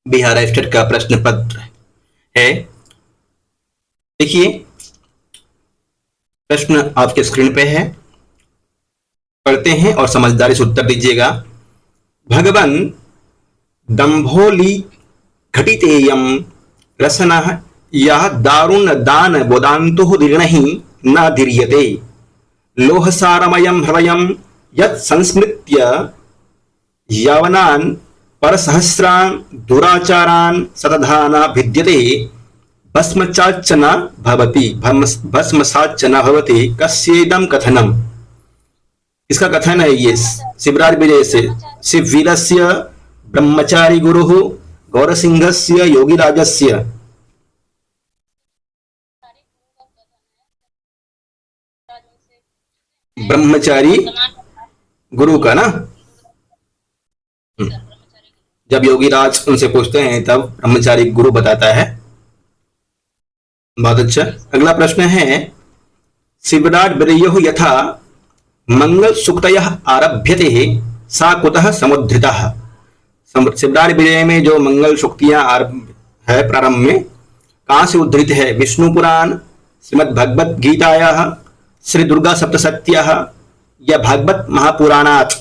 Bihar state का प्रश्न पत्र है। देखिए, प्रश्न आपके स्क्रीन पे है, पढ़ते हैं और समझदारी से उत्तर दीजिएगा। भगवन् दंभोली घटितेयं रसनः यः दारुण दान बोदान्तुः दीर्णहि न दीर्यते लोहसारमयं हृदयं यत् संस्मृत्य यवनान् परसहस्रान् दुराचारान् सतधा न भिद्यते भस्मचाच्च न भवति भस्मसाच्च न भवति कस्येदं कथनम्। इसका कथन है ये शिवराज विजय से शिववीरस्य ब्रह्मचारी गुरुः गौरसिंहस्य योगीराजस्य ब्रह्मचारी गुरु का ना, जब योगीराज उनसे पूछते हैं तब ब्रह्मचारी गुरु बताता है। बहुत अच्छा। अगला प्रश्न है, शिवराज विजयो यथा मंगल सुक्तयः आरभ्यते सा कुतः समुद्धृतः। शिवराज विजय में जो मंगल सुक्तियां है प्रारंभ में, कहां से उद्धृत है? विष्णु पुराण, श्रीमद् भगवत गीतायाः, श्री दुर्गा सप्तशत्याः या भागवत महापुराणात।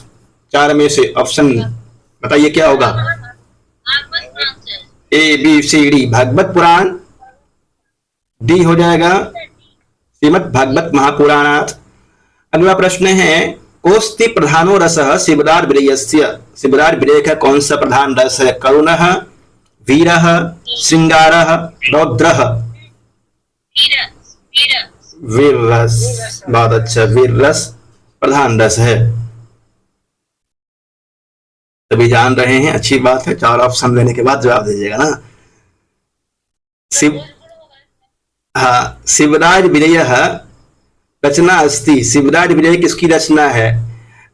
चार में से ऑप्शन बताइए क्या होगा? A B C D. Bhagavata Purana, D हो जाएगा श्रीमद् भागवत महापुराणात। अगला प्रश्न है, कोस्ति प्रधानो रसः शिवराज विजयस्य। शिवराज विजय का कौन सा प्रधान रस है? करुणः, वीरः, श्रृंगारः, रौद्रः? वीर रस। बहुत अच्छा, वीर रस प्रधान रस है। तभी जान रहे हैं, अच्छी बात है। चार ऑप्शन लेने के बाद जवाब दीजिएगा ना। शिवराज विजय रचना अस्ति। शिवराज विजय किसकी रचना है?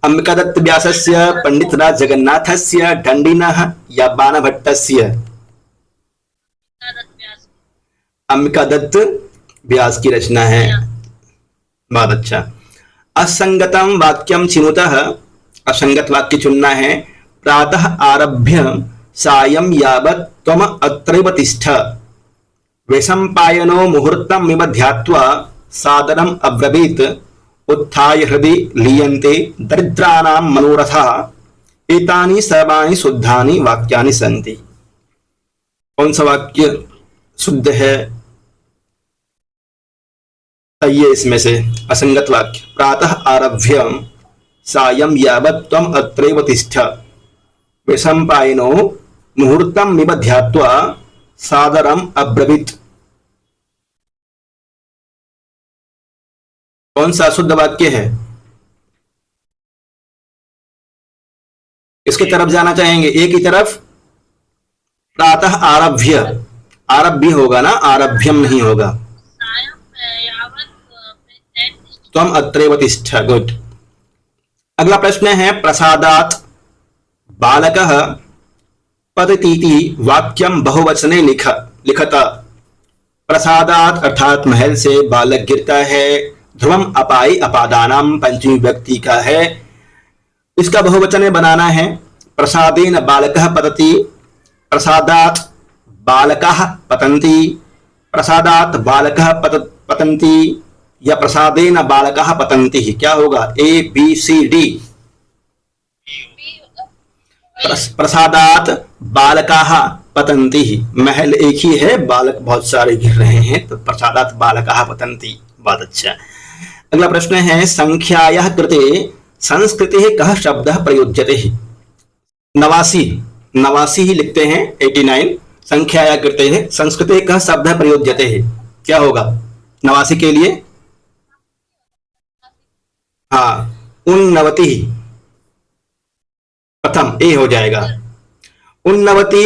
अंबिकादत्त व्यासस्य, पंडितराज जगन्नाथस्य, दंडिनः या बाणभट्टस्य? अंबिकादत्त व्यास की रचना है। बहुत अच्छा। असंगतम वाक्यम चिनुतः। असंगत वाक्य चुनना है। प्रातः आरभ्य सायं यावत् त्वम् अत्रैव तिष्ठ वैशंपायनो मुहूर्तमिव ध्यात्वा सादरम् अब्रवीत् उत्थाय हृदि लीयन्ते दरिद्राणां मनोरथाः एतानि सर्वाणि शुद्धानि वाक्यानि सन्ति। कौन सा वाक्य शुद्ध है? ये इसमें से असंगत वाक्य। प्रातः आरभ्य सायं यावत् त्वम् अत्रैव तिष्ठ वैशंपायनो मुहूर्तमिव ध्यात्वा सादरम् अब्रवीत्। कौन सा शुद्ध वाक्य है? इसकी तरफ जाना चाहेंगे? ए की तरफ। प्रातः आरभ्य, आरभ्य होगा ना, आरभ्यम नहीं होगा। त्वम् अत्रैव तिष्ठ। गुड। अगला प्रश्न है, प्रसादात् बालकः पततीति वाक्यम बहुवचने लिखत। प्रसादात् अर्थात महल से बालक गिरता है। ध्रुवम अपाई अपादानाम पंचमी व्यक्ति का है, इसका बहुवचन में बनाना है। प्रसादेन बालकः पतति, प्रसादात् बालकाः पतन्ति, प्रसादात् बालकः पतन्ति या प्रसादेन बालकाः पतन्ति। क्या होगा? A B C D. प्रसादात् बालकाः पतन्ति, महल एक ही है, बालक बहुत सारे गिर रहे हैं, तो प्रसादात् बालकाः पतन्ति। बहुत अच्छा। अगला प्रश्न है, संख्यायाः कृते संस्कृते कः शब्दः प्रयुज्यते? 89, 89 ही लिखते हैं, 89। संख्यायाः कृते संस्कृते कः शब्दः प्रयुज्यते? क्या होगा 89 के लिए? हाँ, उन्नवति प्रथम, ए हो जाएगा। उन्नवति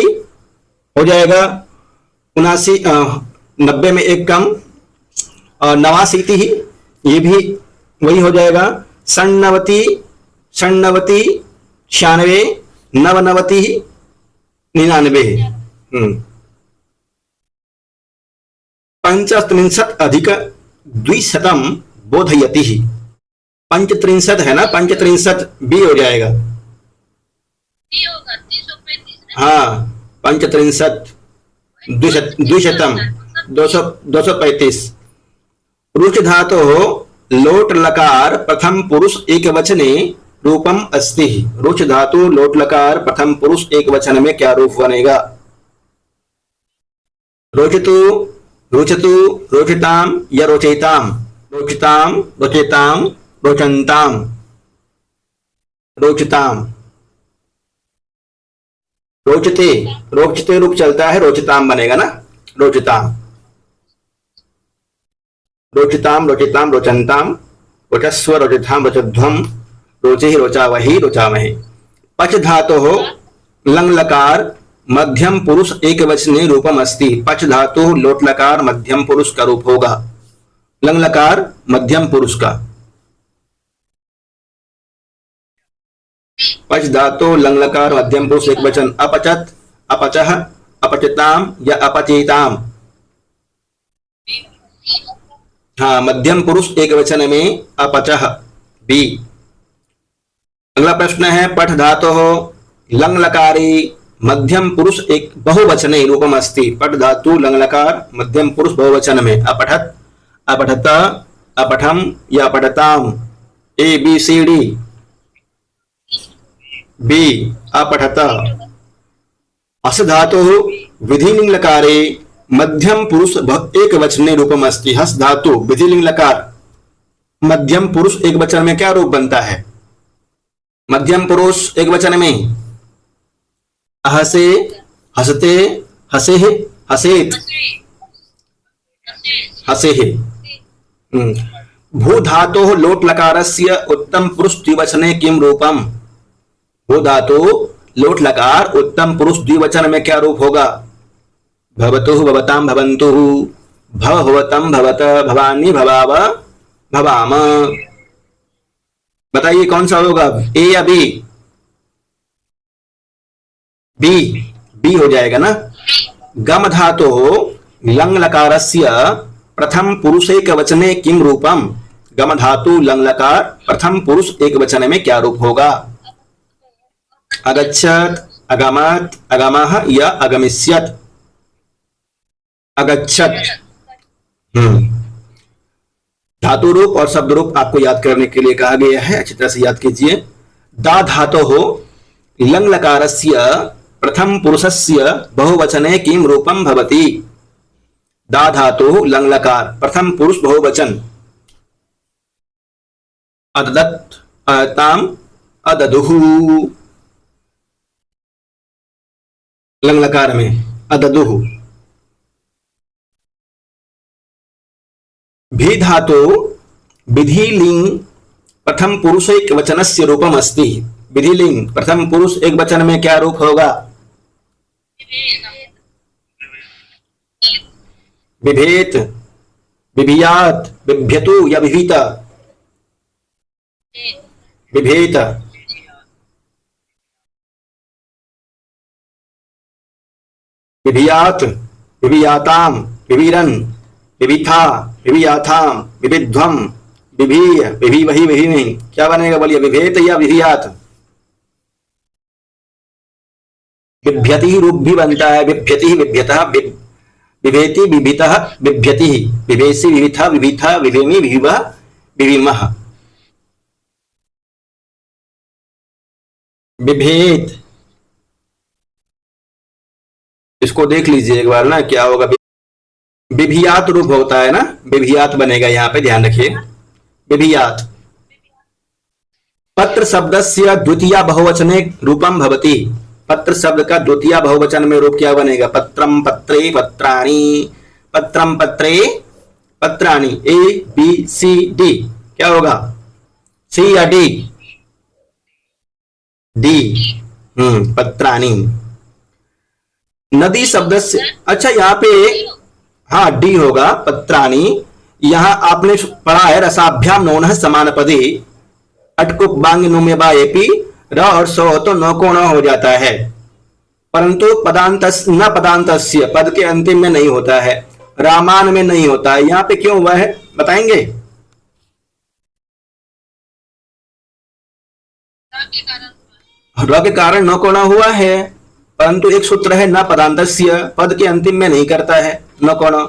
हो जाएगा 79, 90 में एक कम, और नवाशीति ही, ये भी वही हो जाएगा। षण्णवति, षण्णवति 96, नवनवति 99। पंचत्रिंशत् अधिक द्विशतम बोधयति। पंचत्रिंशत् है ना, पंचत्रिंशत् बी हो जाएगा। हाँ, पंचत्रिंशत्, द्विशतम्, 235। रुच धातोः लोट लकार प्रथम पुरुष एकवचने रूपम अस्ति। रुच धातु लोट लकार प्रथम पुरुष एकवचन में क्या रूप बनेगा? रोचतु, रोचतु, रोचिताम या रोचेताम, रोचिताम, रोचेताम, रोचन्ताम, रोचिताम, रोचते, रोचते रूप चलता है, रोचिताम बनेगा ना, रोचिताम, रोचिताम, रोचिताम, रोचन्ताम, रोचस्व, रोचिताम, रोचध्वम, रोचेहि, रोचावहि, रोचामहे। पच धातोः लंग लकार मध्यम पुरुष एकवचने रूपम अस्ति। पच धातु लोट लकार मध्यम पुरुष का रूप होगा, लंग लकार मध्यम पुरुष का। पच धातु लंग लकार मध्यम पुरुष एकवचन। अपचत, अपचः, अपचिताम या अपचेताम, हाँ मध्यम पुरुष एकवचन में अपचः, बी। अगला प्रश्न है पठ धातोः लंग लकारी मध्यम पुरुष एक बहुवचने रूपम अस्ति। पठ धातु लंग लकार मध्यम पुरुष बहुवचन में। अपठत, अपठत, अपठम या अपठताम, A B C D, B अपठत। अस धातुः विधिलिंग लकारे मध्यम पुरुष एक वचने रूपम अस्ति। हस धातु विधिलिंग लकार मध्यम पुरुष एक वचन में क्या रूप बनता है? मध्यम पुरुष एक वचन में हसे, हसते, हसे, हसेत, हसे। भू धातोः लोट लकारस्य उत्तम पुरुष द्विवचने किम रूपम? भू धातु लोट लकार उत्तम पुरुष द्विवचन में क्या रूप होगा? भवतुः, भवताम, भवन्तुः, भव, भवतम, भवत, भवानी, भवाव, भवाम। बताइए कौन सा होगा, ए या बी? बी, बी हो जाएगा ना। गम धातु लंग लकारस्य प्रथम पुरुष एक वचने किम रूपम? गम धातु लंग लकार प्रथम पुरुष एक वचन में क्या रूप होगा? अगच्छत, अगमत, अगमः या अगमिष्यत, अगच्छत। धातु रूप और शब्द रूप आपको याद करने के लिए कहा गया है, अच्छी तरह से याद कीजिए। दा धातोः लंग लकारस्य प्रथम पुरुषस्य बहुवचने किम रूपम भवति? दा धातु लंग लकार प्रथम पुरुष बहुवचन। अददत्, अदताम, अददुः। लंग लकार में अददुः। भी धातु विधिलिंग प्रथम पुरुष एक वचनस्य रूपम अस्ति। विधिलिंग प्रथम पुरुष एक वचन में क्या रूप होगा? विभेत, विभियात, बिभ्यतु या विभीत, विभेत। विभियात, विभियाताम, विभिरन, विभिथा, विभियाथाम, विभिध्वम, विभीय, विभी वही विभी नहीं, क्या बनेगा बोलिए? विभेत या विभियात? बिभ्यति रूप भी बनता है, बिभ्यति, बिभ्यतः, बिभेति, बिभितः, बिभ्यति, बिभेसि, विभिथा, विभिथा, विभेमि, विभिवः, विभिमः। विभेद, इसको देख लीजिए एक बार ना, क्या होगा? विभियात रूप होता है ना, विभियात बनेगा, यहां पे ध्यान रखिए, विभियात। पत्र शब्दस्य द्वितीय बहुवचने रूपम भवति। पत्र शब्द का द्वितीय बहुवचन में रूप क्या बनेगा? पत्रम, पत्रे, पत्राणि, पत्रम, पत्रे, पत्राणि। ए बी सी डी, क्या होगा? सी या डी? डी, पत्राणि। नदी शब्द से, अच्छा यहाँ पे हाँ डी होगा, पत्राणि। यहां आपने पढ़ा है रसाभ्याम नौनः समानपदी, अटकुप बांग नुमे बाएपी, र और सो तो नो को न हो जाता है, परंतु पदांत न पदांतस्य पद के अंतिम में नहीं होता है, रामान में नहीं होता है। यहां पे क्यों हुआ है बताएंगे? र के कारण नो को न हुआ है, परंतु एक सूत्र है न पदांतस्य, पद के अंतिम में नहीं करता है, न कौन,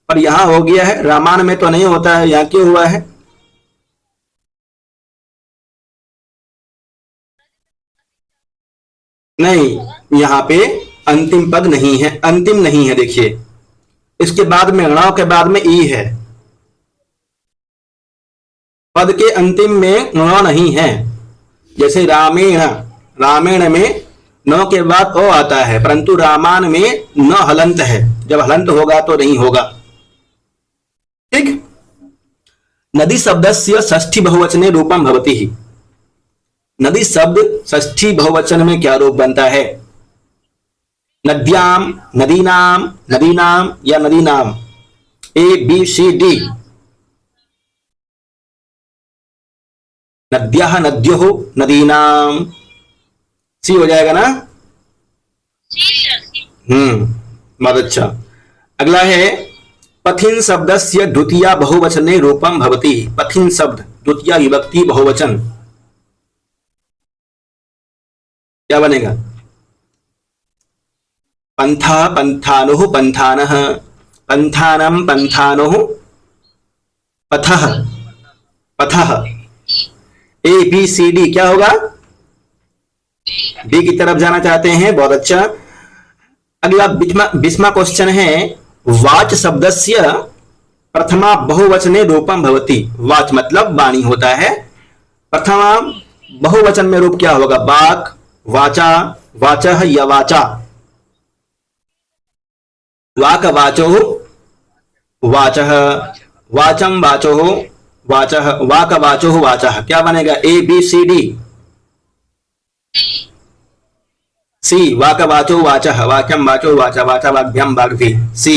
पर यहां हो गया है, रामायण में तो नहीं होता है, यहां क्यों हुआ है? नहीं, यहां पे अंतिम पद नहीं है, अंतिम नहीं है। देखिए इसके बाद में ण के बाद में ई है, पद के अंतिम में ण नहीं है। जैसे रामेण, रामेण में न के बाद ओ आता है, परंतु रामायण में न हलंत है, जब हलंत होगा तो नहीं होगा। ठीक। नदी शब्दस्य षष्ठी बहुवचने रूपम भवति ही। नदी शब्द षष्ठी बहुवचन में क्या रूप बनता है? नद्याम, नदीनाम, नदीनाम या नदीनाम, ए बी सी डी। नद्यः, नद्योः, नदीनाम, सी हो जाएगा ना? बहुत अच्छा। अगला है पथिन शब्दस्य द्वितीया बहुवचने रूपम भवति। पथिन शब्द द्वितीया विभक्ति बहुवचन क्या बनेगा? पंथा, पंथानुः, पंथानः, पंथानम, पंथानुः, पथः, पथः। ए बी सी डी क्या होगा? डी की तरफ जाना चाहते हैं, बहुत अच्छा। अगला बीसवां क्वेश्चन है वाच शब्दस्य प्रथमा बहुवचने रूपम भवति। वाच मतलब वाणी होता है, प्रथमा बहुवचन में रूप क्या होगा? वाक, वाचा, वाचः या वाचा। वाक वाचो, वाचः, वाचम वाचो, वाचः, वाक वाचो वाचः। क्या बनेगा? ए बी सी डी। सी, वाक वाचो वाचः, वाक्यम वाचो वाचा, वाचा वाग्भ्याम वाग्भी, सी।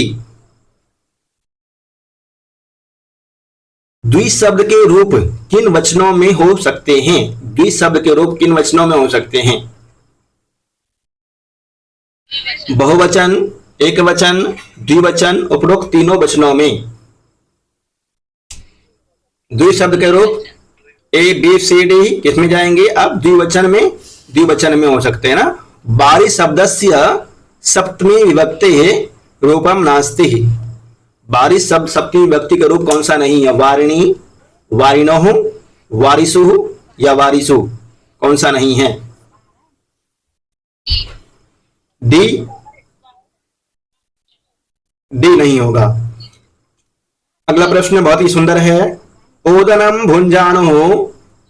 द्विशब्द के रूप किन वचनों में हो सकते हैं? द्विशब्द के रूप किन वचनों में हो सकते हैं? बहुवचन, एक वचन, द्विवचन, उपरोक्त तीनों वचनों में द्विशब्द के रूप ए बी सी डी किसमें जाएंगे? अब द्विवचन में, द्विवचन में हो सकते हैं ना। बारी शब्दस्य सप्तमी विभक्ति रूपम नास्ति। बारी शब्द सप्तमी विभक्ति का रूप कौन सा नहीं है? वारिणी, वारिणोः, वारिसुः या वारिसु, कौन सा नहीं है? डी, डी नहीं होगा। अगला प्रश्न बहुत ही सुंदर है। ओदनम भुंजानो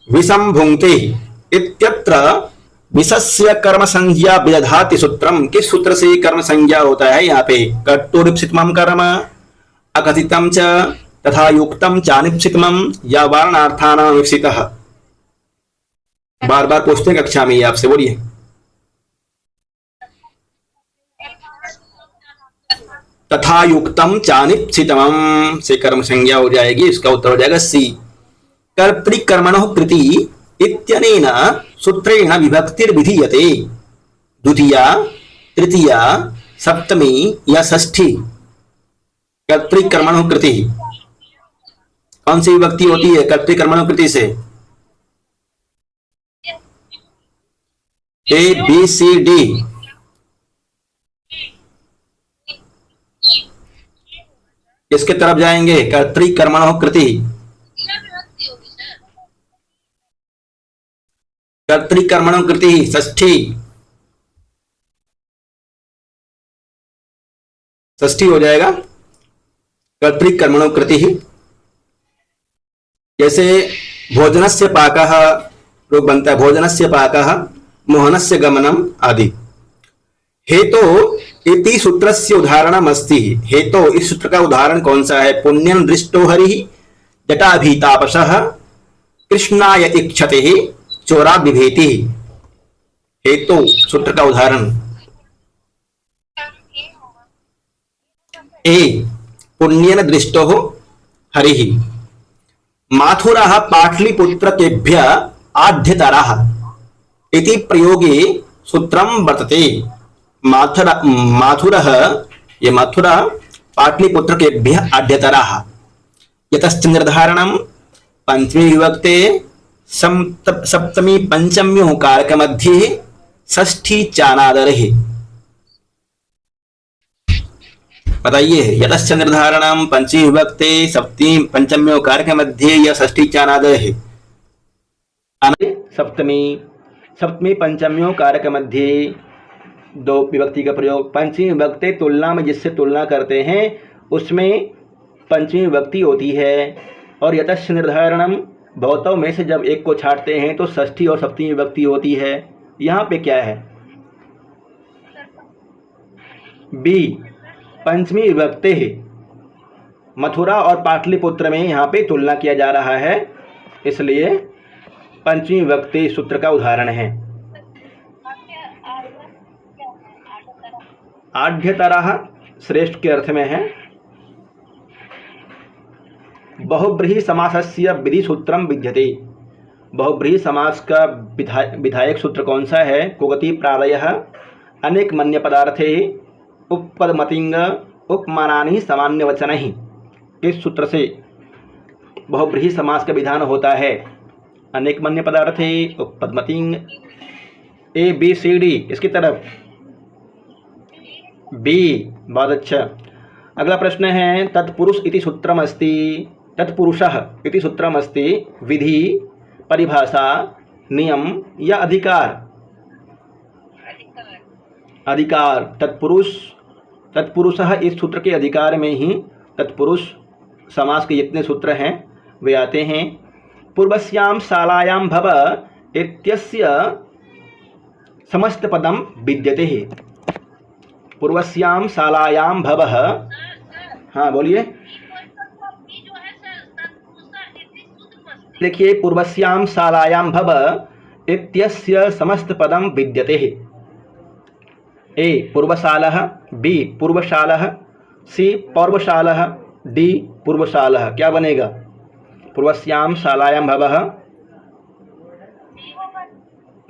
विषम भुंक्ते इत्यत्र विषस्य कर्म संज्ञा विदधाति सूत्रम। किस सूत्र से कर्म संज्ञा होता है? यहाँ पे कर्तुरीप्सितमं कर्म, अकथितम च तथा युक्तम चानिप्सितमं या वारणार्थानां विकसितः। बार बार पूछते हैं कक्षा में ये आपसे, बोलिए। तथा युक्तम चानिप्सितमं से कर्म संज्ञा हो जाएगी, इसका उत्तर हो जाएगा सी। कर्तृकर्मणः कृति इत्यनेन सूत्रेण विभक्तिर्विधीयते। द्वितीया, तृतीया, सप्तमी या षष्ठी। कर्तृकर्मणः कृति कौन सी विभक्ति होती है कर्तृकर्मणः कृति से? A B C D. किसके तरफ जाएंगे? कर्तृकर्मणः कृति। कर्तृकर्मणः कृति षष्ठी, षष्ठी हो जाएगा कर्तृकर्मणः कृति। जैसे भोजनस्य पाकः रूप बनता है, भोजनस्य पाकः, मोहनस्य गमनम आदि। हेतो इति सूत्रस्य उदाहरणम् अस्ति। हेतो इस सूत्र का उदाहरण कौन सा है? पुण्यं दृष्टो हरिः जटाभीतापसः कृष्णाय इक्षते चोरा विभेति। हेतु सूत्र का उदाहरण ए पुण्येन दृष्टो हरिः माथुरः पाटलिपुत्रकेभ्य आद्यतरः इति प्रयोगे सूत्रं वर्तते। माथुरः, ये मथुरा पाटलिपुत्रकेभ्य आद्यतरः। यतश्च निर्धारणं पंचमी विभक्ते सप्तमी पंचम्योः कारक मध्ये षष्ठी चानादरहि। बताइए, यतश्च निर्धारणम पंचमी विभक्ते सप्तमी पंचम्यो कारक मध्ये या षष्ठी चानादरहि। सप्तमी सप्तमी पंचम्यो कारक मध्य दो विभक्ति का प्रयोग। पंचमी विभक्ति तुलना में जिससे तुलना करते हैं उसमें पंचमी विभक्ति होती है। और यतश्च निर्धारणम बहुतों में से जब एक को छांटते हैं तो षष्ठी और सप्तमी विभक्ति होती है। यहाँ पे क्या है? बी पंचमी विभक्ति है। मथुरा और पाटलिपुत्र में यहाँ पे तुलना किया जा रहा है, इसलिए पंचमी विभक्ति सूत्र का उदाहरण है। आढ्यतरः श्रेष्ठ के अर्थ में है। बहुब्रीहि समासस्य विधि सूत्रम विद्यते। बहुब्रीहि समास का विधायक सूत्र कौन सा है? कुगति प्रादयः अनेक मन्य पदार्थे उपपदमतिंग उपमानानि सामान्य वचनहि। इस सूत्र से बहुब्रीहि समास का विधान होता है। अनेक मन्य पदार्थे उपपदमतिंग ए बी सी डी, इसकी तरफ बी। बहुत अच्छा। अगला प्रश्न है तत्पुरुष इति सूत्रम अस्ति। तत्पुरुषः इति सूत्रम अस्ति विधि, परिभाषा, नियम या अधिकार? अधिकार। तत्पुरुषः इस सूत्र के अधिकार में ही तत्पुरुष समास के जितने सूत्र हैं वे आते हैं। पूर्वस्याम शालायाम भव इत्यस्य समस्त पदम विद्यते है। पूर्वस्याम शालायाम भवः, हाँ बोलिए। देखिए, पूर्वस्याम शालायाम भव इत्यस्य समस्त पदम विद्यते है। ए पूर्वशालः, बी पूर्वशालः, सी पौर्वशालः, डी पूर्वशालः। क्या बनेगा? पूर्वस्याम शालायाम भवः,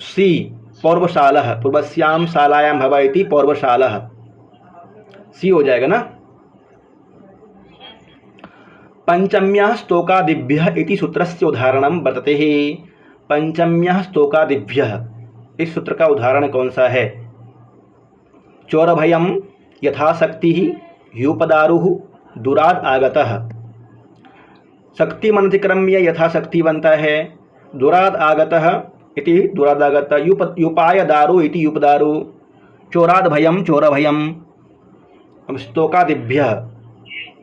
सी पौर्वशालः। पूर्वस्याम शालायाम भव इति पौर्वशालः, सी हो जाएगा ना। पंचम्यः स्तोकादिभ्यः इति सूत्रस्य उदाहरणं वर्तते है। पंचम्यः स्तोकादिभ्यः, इस सूत्र का उदाहरण कौन सा है? चोरभयं यथाशक्ति ह्युपदारुः दुराद आगतः। शक्ति मनतिक्रम्य यथाशक्ति बनता है। दुराद आगतः इति दुरादागत। युपाय दारु इति युपदारु। चोराद भयम चोरभयम। स्तोकादिभ्यः,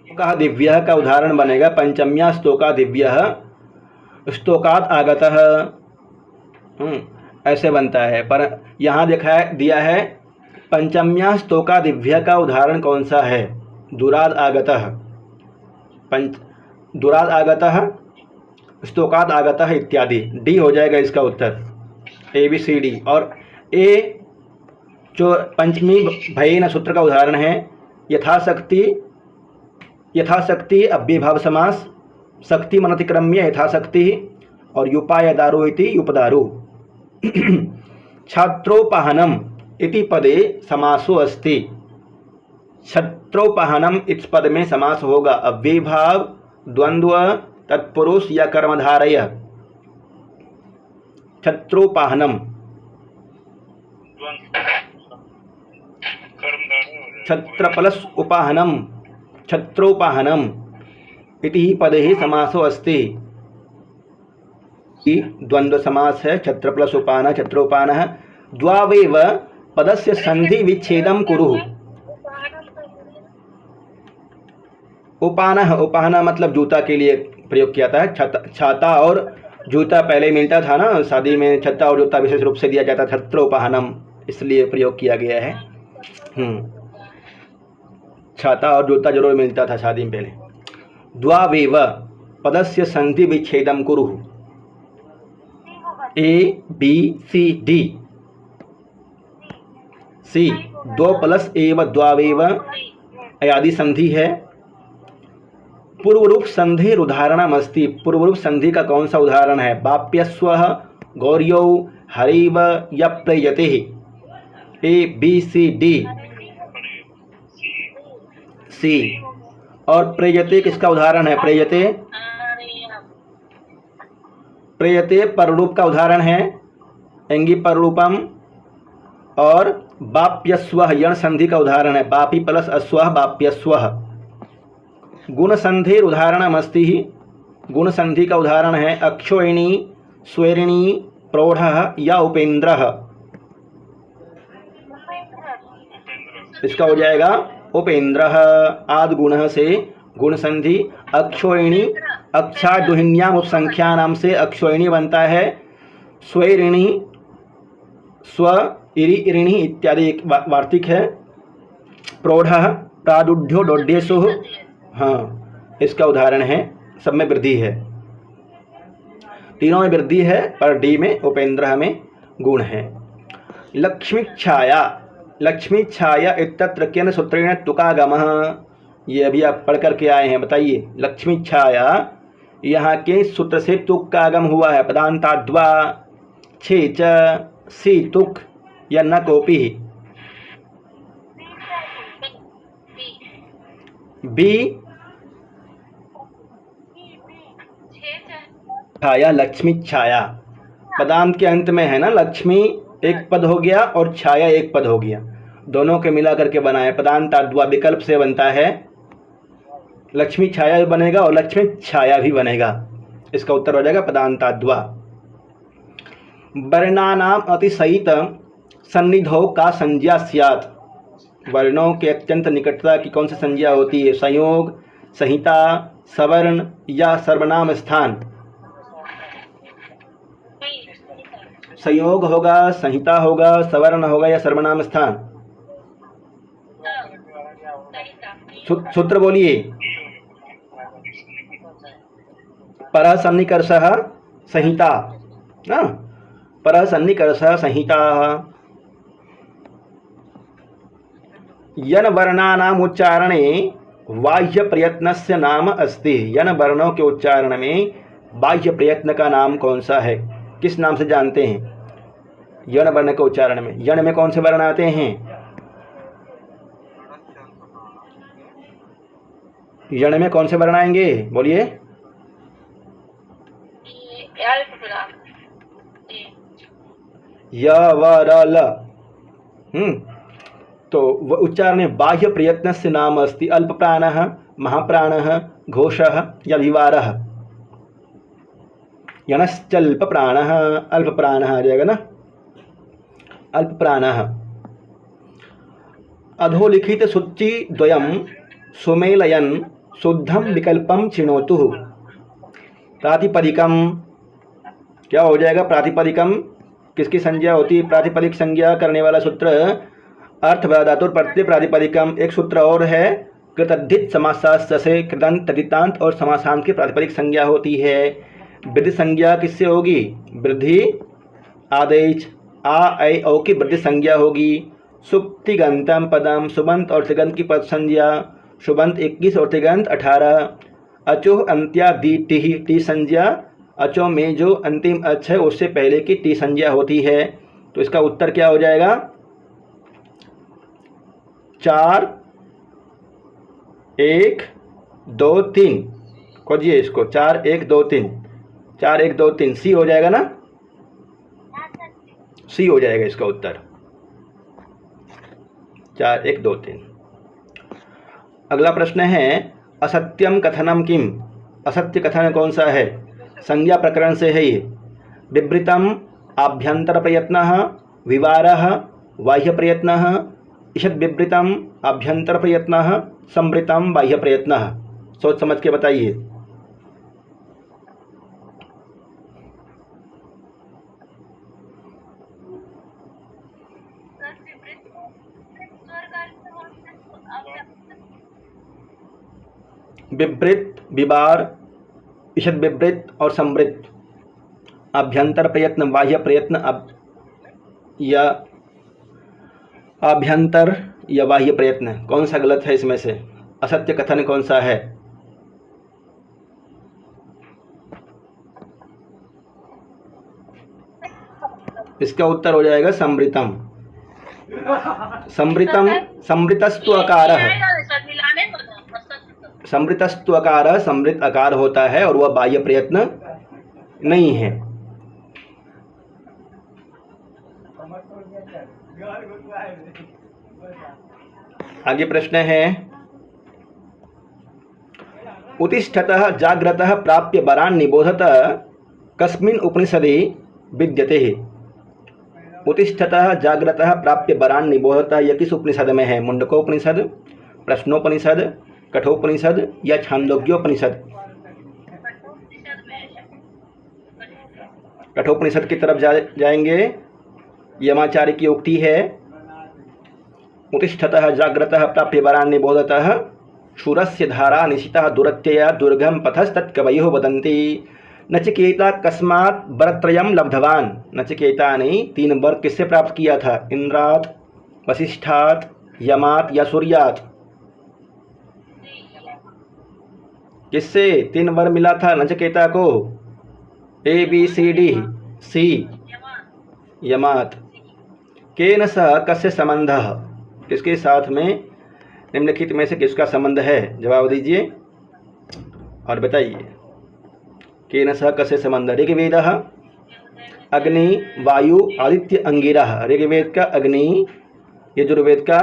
स्तोकादिभ्यः का उदाहरण बनेगा पंचम्या स्तोकादिभ्यः स्तोकात आगतः। ऐसे बनता है, पर यहाँ दिया है पंचम्या स्तोकादिभ्यः का उदाहरण कौन सा है? दुराद आगतः। दुराद आगतः, स्तोकाद आगतः इत्यादि। डी हो जाएगा इसका उत्तर, ए बी सी डी। और ए जो पंचमी भयेन सूत्र का उदाहरण है यथाशक्ति। यथाशक्ति अव्ययभाव समास, शक्ति मनतिक्रम्य यथाशक्ति, और युपाय दारु इति युपदारु। छात्रोपहनम इति पदे समासो अस्ति। छत्रोपहनम इस पद में समास होगा अव्ययभाव, द्वंद्व, तत्पुरुष या कर्मधारय। छत्रोपहनम, छत्र प्लस उपहनम, छत्रोपहनम इति पदे ही समासो अस्ति। द्वंद्व समास है। छत्र प्लस उपान, छत्रोपानः। द्वावेव पदस्य संधि विच्छेदम कुरुः। उपानः, उपानः मतलब जूता के लिए प्रयोग किया था। छाता और जूता पहले मिलता था ना शादी में, छत्ता और जूता विशेष रूप से दिया जाता। छत्रोपहनम इसलिए प्रयोग किया गया है। छाता और जूता जरूर मिलता था शादी में पहले। द्वावेव पदस्य संधि विच्छेदम कुरुः। ए बी सी डी। सी दो प्लस एव द्वावेव आदि संधि है। पूर्वरूप संधि उदाहरणम अस्ति। पूर्वरूप संधि का कौन सा उदाहरण है? बाप्यस्वः गौर्यौ हरिव या प्रयते। ए बी सी डी, सी। और प्रयते किसका उदाहरण है? प्रयते, प्रयते पररूप का उदाहरण है। एंगी पररूपम और बाप्यस्वः यण संधि का उदाहरण है, बापी प्लस अस्वः बाप्यस्वः। गुण संधि उदाहरणमस्ति, गुण संधि का उदाहरण है अक्षोहिणी, स्वेरिणी, प्रौढ़ः या उपेन्द्रः। इसका हो जाएगा उपेन्द्रः। आदि गुण से गुण संधि अक्षोहिणी, अक्षा दुहिन्याम उपसंख्या नाम से अक्षोहिणी बनता है। स्वेरिणी, स्व, इरि, ऋणी इत्यादि एक वार्तिक है। प्रौढ़ः प्रादुढ्यो डोड्येसु, हाँ इसका उदाहरण है। सब में वृद्धि है, तीनों में वृद्धि है, पर डी में उपेन्द्र में गुण है। लक्ष्मी छाया, लक्ष्मी छाया इत्यत्र केन सूत्रेण तुकागमः, ये अभी आप पढ़ करके आए हैं, बताइए। लक्ष्मी छाया यहाँ के सूत्र से तुक का आगम हुआ है। पदांताद्वा, छे च, सी तुक या न कोपी। बी छाया, लक्ष्मी छाया पदांत के अंत में है ना। लक्ष्मी एक पद हो गया और छाया एक पद हो गया, दोनों के मिला करके बना है। पदांताद्वा विकल्प से बनता है, लक्ष्मी छाया भी बनेगा और लक्ष्मी छाया भी बनेगा। इसका उत्तर हो जाएगा पदांताद्वा। वर्णानाम अतिशयित सन्निधौ का संज्ञा स्यात्, वर्णों के अत्यंत निकटता की कौन सी संज्ञा होती है? संयोग, संहिता, सवर्ण या सर्वनाम स्थान। संयोग होगा, संहिता होगा, सवर्ण होगा या सर्वनाम स्थान। सूत्र बोलिए। परः सन्निकर्षः संहिता, ना परः सन्निकर्षः संहिता। यन वर्णानाम उच्चारणे बाह्य प्रयत्नस्य नाम अस्ति, यन वर्णों के उच्चारण में बाह्य प्रयत्न का नाम कौन सा है? किस नाम से जानते हैं? यण वर्ण के उच्चारण में, यण में कौन से वर्ण आते हैं? यण में कौन से वर्ण आएंगे? बोलिए। य व र ल। तो उच्चारण में बाह्य प्रयत्न से नाम अस्ति अल्प प्राणः, महाप्राणः, घोषः या विवारः। यणश्चल्प प्राणः, अल्प प्राणः आ जाएगा ना, अल्प प्राणः। अधोलिखित सूची द्वयं सुमेलयन शुद्धम विकल्पम चिनोतु। प्रातिपदिकम क्या हो जाएगा? प्रातिपदिकम किसकी संज्ञा होती है? प्रातिपदिक संज्ञा करने वाला सूत्र अर्थ धातुर प्रत्यय प्रातिपदिकम। एक सूत्र और है कृतद्धित समासांत से कृदंत तदितांत और समासांत की प्रातिपदिक संज्ञा होती है। वृद्धि संज्ञा किससे होगी? वृद्धि आदेश आ ऐ औ की वृद्धि संज्ञा होगी। सुप्तिगंतम पदम, सुबंत और तिगंत की पद संज्ञा, सुबंत 21 और तिगंत 18। अचोह अंत्या दी टी संज्ञा, अचो में जो अंतिम अच है उससे पहले की टी संज्ञा होती है। तो इसका उत्तर क्या हो जाएगा? 4 1 2 3। खोजिए इसको, 4 1 2 3, 4 1 2 3 सी हो जाएगा ना, सी हो जाएगा इसका उत्तर, 4 1 2 3। अगला प्रश्न है असत्यम कथनम किम, असत्य कथन कौन सा है? संज्ञा प्रकरण से है ये। विवृतम आभ्यंतर प्रयत्नः, विवारः बाह्य प्रयत्नः, ईषद विवृतम आभ्यंतर प्रयत्नः, संवृतम बाह्य प्रयत्नः। सोच समझ के बताइए। विवृत, विवार, ईषद विवृत और संवृत। आभ्यंतर प्रयत्न, बाह्य प्रयत्न या आभ्यंतर या बाह्य प्रयत्न, कौन सा गलत है इसमें से? असत्य कथन कौन सा है? इसका उत्तर हो जाएगा संवृतम। संवृतम, संवृतस्तु अकारः, संवृतस्तु अकारः संवृत अकार होता है और वह बाह्य प्रयत्न नहीं है। आगे प्रश्न है उत्तिष्ठतः जाग्रतः प्राप्य वरान् निबोधतः कस्मिन् उपनिषदि विद्यते। उत्तिष्ठतः जाग्रतः प्राप्य वरान् निबोधतः यह किस उपनिषद में है? मुंडकोपनिषद, प्रश्नोपनिषद, कठोपनिषद या छांदोग्योपनिषद? कठोपनिषद की तरफ जाएंगे। यमाचार्य की उक्ति है उत्तिष्ठतः जाग्रतः प्राप्य वरान् निबोधतः शूरस्य धारा निशितः दुरत्यया दुर्गम पथस्तत्कवयोः वदन्ति। नचिकेता कस्मात् वरत्रयं लब्धवान। नचिकेता ने 3 वर किससे प्राप्त किया था? इंद्रात, वशिष्ठात, यमात या सूर्यात? किससे 3 वर मिला था नचिकेता को? ए बी सी डी सी यमात। केन सह कस्य संबंधः? किसके साथ में निम्नलिखित में से किसका संबंध है? जवाब दीजिए और बताइए। केन सह कस्य संबंध? ऋग्वेदः अग्नि वायु आदित्य अंगिरः। ऋग्वेद का अग्नि, यजुर्वेद का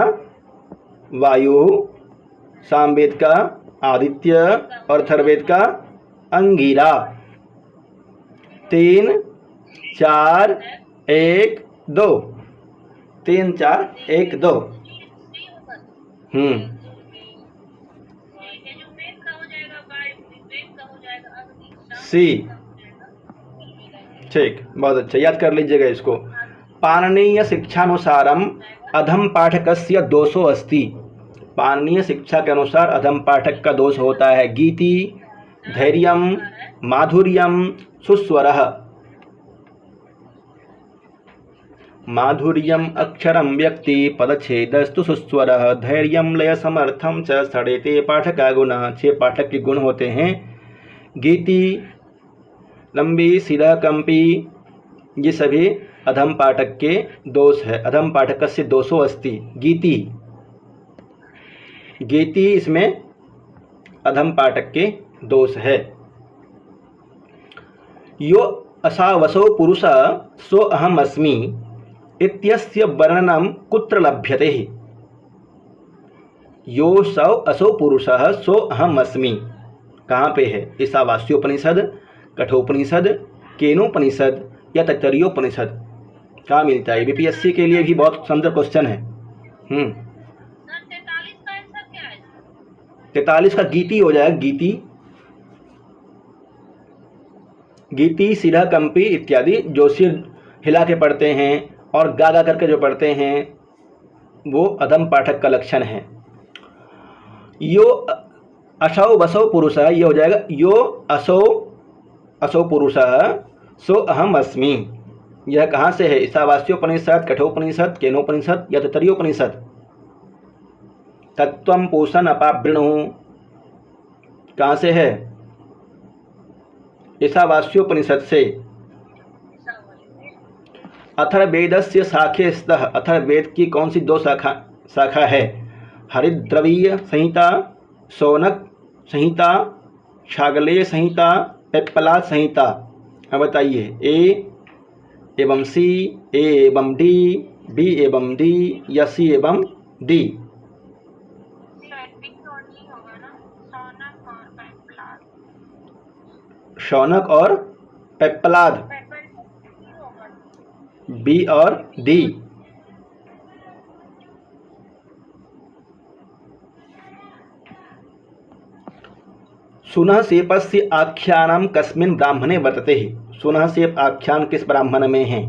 वायु, सामवेद का आदित्य और अथर्ववेद का अंगिरा। 3 4 1 2 3 4 1 2। सी। ठीक, बहुत अच्छा, याद कर लीजिएगा इसको। पाणिनीय शिक्षानुसारम अधम पाठकस्य दोषो अस्ति। पाणिनीय शिक्षा के अनुसार अधम पाठक का दोष होता है गीति, धैर्यम, माधुर्यम, सुस्वरः। माधुर्यम अक्षरम व्यक्ति पदच्छेदस्तु सुस्वरः धैर्यम लय समर्थम च षडेते पाठका गुणः। 6 पाठक के गुण होते हैं। गीति, लंबी, सीधा, कंपी, ये सभी अधम पाठक के दोष है। अधम पाठकस्य दोषो अस्ति। गीति इसमें अधम पाठक के दोष है। यो असावसो पुरुषः सो अहम अस्मि इत्यस्य वर्णनम कुत्र लभ्यते? यो सौ असौ पुरुषः सो अहम अस्मि कहाँ पे है? ईशावास्योपनिषद, कठोपनिषद, केनोपनिषद या तैत्तरीयोपनिषद? कहाँ मिलता है? बीपीएससी के लिए भी बहुत सुंदर क्वेश्चन है। 43 का गीति हो जाएगा। गीति, सीधा, कंपी इत्यादि जो सिर हिला के पढ़ते हैं और गा गा करके जो पढ़ते हैं वो अधम पाठक का लक्षण है। यो असौ वसौ पुरुषः, ये हो जाएगा यो असौ पुरुषः सो अहम अस्मि। यह कहाँ से है? ईशावास्योपनिषद, कठोपनिषद, केनोपनिषद या तैत्तरीयोपनिषद? तत्त्वं पोषण अपावृणु कहाँ से है? ईशावास्योपनिषद से। अथर्ववेदस्य शाखे स्तः। अथर्ववेद की कौन सी 2 शाखा है? हरिद्रवीय संहिता, शौनक संहिता, छागलेय संहिता, पिप्पलाद संहिता। अब बताइए ए एवं सी, ए एवं डी, बी एवं डी या सी एवं डी? शौनक और पिप्पलाद, बी और डी। सुनः सेपस्य आख्यानम कस्मिन् ब्राह्मणे वर्तते? सुनः सेप आख्यान किस ब्राह्मण में है?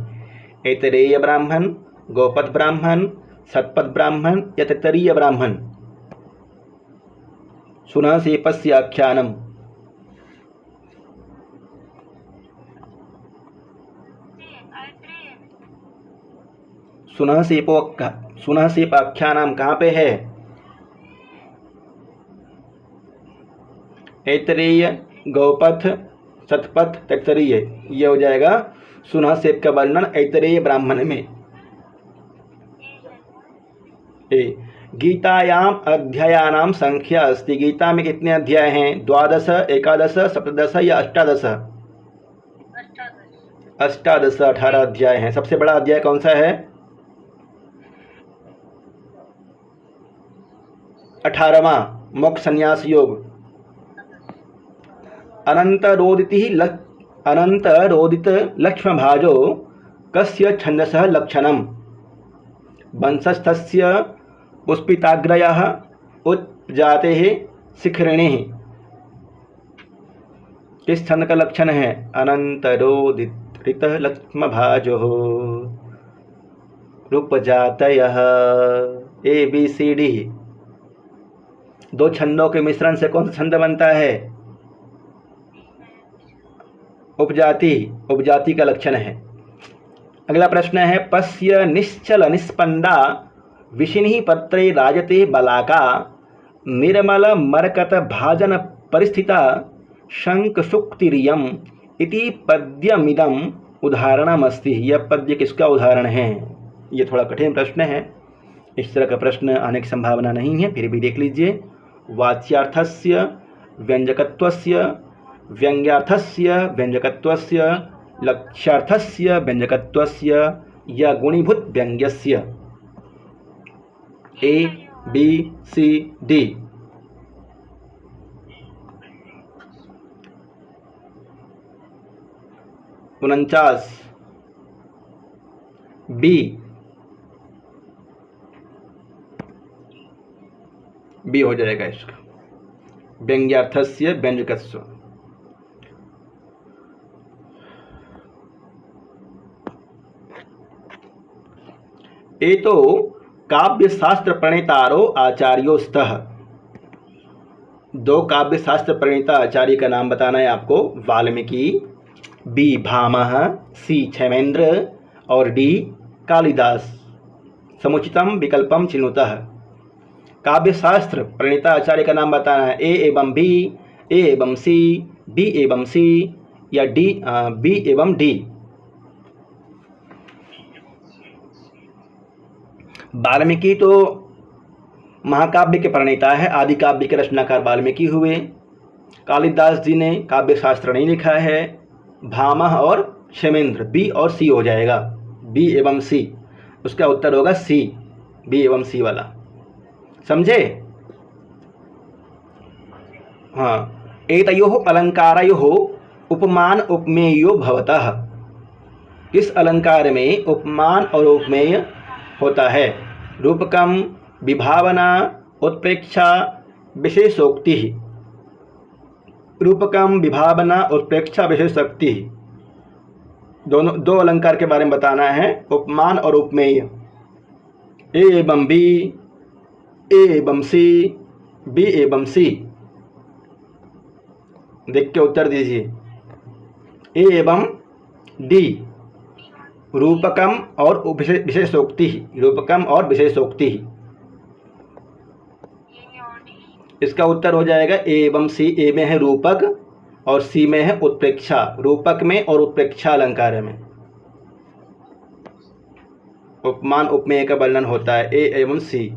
ऐतरेय ब्राह्मण, गोपद ब्राह्मण, सतपथ ब्राह्मण या तैत्तरीय ब्राह्मण? सुनः सेपस्य आख्यानम। सुनः सेप आख्यानम कहाँ पे है? ऐतरेय, गौपथ, सतपथ, तैत्तरीय। ये हो जाएगा सुनः सेप का वर्णन ऐतरेय ब्राह्मण में। गीतायाम अध्यायानाम संख्या अस्ति। गीता में कितने अध्याय हैं? 12, 11, 17 या 18? 18 अध्याय हैं। सबसे बड़ा अध्याय कौन सा है? 18वां मोक्ष संन्यास योग। अनंतरोदित लक्ष्म भाजो कस्य छंदसः लक्षणम्। वंशस्थस्य पुष्पिताग्रयः उत्जातेः शिखरिणेः। किस छंद का लक्षण है? अनंतरोदित लक्ष्म भाजो रूपजातयः। ABCD। दो छंदों के मिश्रण से कौन सा छंद बनता है? उपजाति। उपजाति का लक्षण है। अगला प्रश्न है पश्य निश्चल निस्पंदा विशिनी पत्रे राजते बलाका निर्मल मरकत भाजन परिस्थिता शंक सुक्तिरियम इति पद्यमिदम उदाहरणमस्ति। यह पद्य किसका उदाहरण है? ये थोड़ा कठिन प्रश्न है, इस तरह का प्रश्न आने की संभावना नहीं है, फिर भी देख लीजिए। वाच्यार्थस्य व्यंजकत्वस्य व्यंग्यार्थस्य व्यंजकत्वस्य लक्ष्यार्थस्य व्यंजकत्वस्य या गुणीभूत व्यंग्यस्य। ABCD। 49 बी हो जाएगा इसका। व्यंग्यार्थस्य व्यंजकस्य। ए तो काव्य शास्त्र प्रणेतारो आचार्यो स्तः। दो काव्य शास्त्र प्रणेता आचार्य का नाम बताना है आपको। वाल्मीकि, बी भामह, सी क्षेमेंद्र और डी कालिदास। समुचितम विकल्पम चिनुतः। काव्य शास्त्र प्रणेता आचार्य का नाम बताना है। ए एवं बी, ए एवं सी, बी एवं सी या डी बी एवं डी। वाल्मीकि तो महाकाव्य के प्रणेता है, आदि काव्य के रचनाकार वाल्मीकि हुए। कालिदास जी ने काव्य शास्त्र नहीं लिखा है। भामह और क्षेमेंद्र, बी और सी हो जाएगा। बी एवं सी, उसका उत्तर होगा सी, बी एवं सी वाला। समझे? हाँ। एतयोः अलंकारयोः उपमान उपमेयो भवतः। किस अलंकार में उपमान और उपमेय होता है? रूपकम, विभावना, उत्प्रेक्षा, विशेषोक्ति। रूपकम, विभावना, उत्प्रेक्षा, विशेषोक्ति। दो अलंकार के बारे में बताना है, उपमान और उपमेय। ए एवं बी, ए एवं सी, बी एवं सी। देख के उत्तर दीजिए। ए एवं डी, रूपकम और विशेषोक्ति। रूपकम और विशेषोक्ति। इसका उत्तर हो जाएगा ए एवं सी। ए में है रूपक और सी में है उत्प्रेक्षा। रूपक में और उत्प्रेक्षा अलंकार में उपमान उपमेय का वर्णन होता है। ए एवं सी।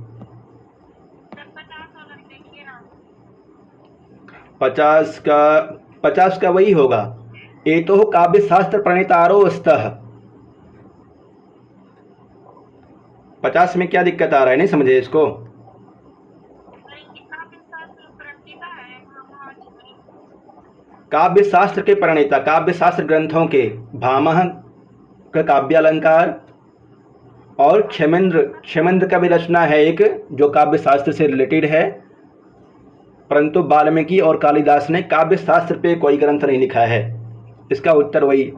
50 का वही होगा। ए तो काव्य शास्त्र प्रणेतारो स्तः। 50 में क्या दिक्कत आ रहा है? नहीं समझे इसको? काव्य शास्त्र के प्रणेता, काव्य शास्त्र ग्रंथों के भामह का काव्य अलंकार और क्षेमेंद्र का भी रचना है एक, जो काव्य शास्त्र से रिलेटेड है। परंतु वाल्मीकि और कालिदास ने काव्य शास्त्र पे कोई ग्रंथ नहीं लिखा है। इसका उत्तर वही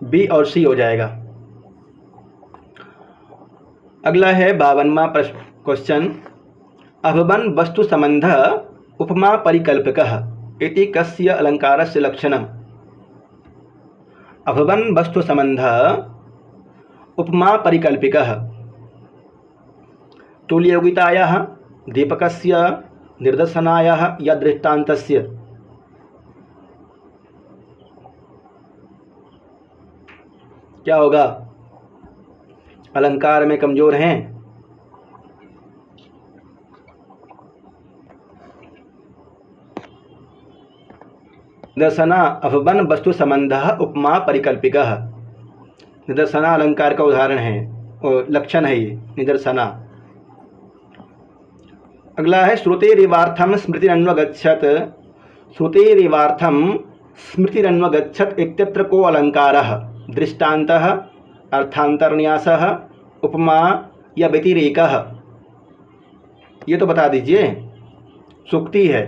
बी और सी हो जाएगा। अगला है 52वां क्वेश्चन। अभवन वस्तु संबंध उपमा परिकल्पकः इति कस्य अलंकारस्य लक्षणम्। अभवन वस्तु संबंध उपमा परिकल्पिकः तुल्ययोगितायाः, दीपकस्य, निर्दशनायाः या दृष्टान्तस्य। क्या होगा? अलंकार में कमजोर हैं? निदर्शना अभवन वस्तु संबंधः उपमा परिकल्पिकः। निदर्शना अलंकार का उदाहरण है और लक्षण है ये निदर्शना। अगला है श्रुतेरिवार्थम स्मृतिरन्वगच्छत। श्रुतेरिवार्थम स्मृतिरन्वगच्छत इत्यत्र को अलंकारः? दृष्टान्तः, अर्थांतरन्यासः, उपमा या व्यतिरेकः? ये तो बता दीजिए। सूक्ति है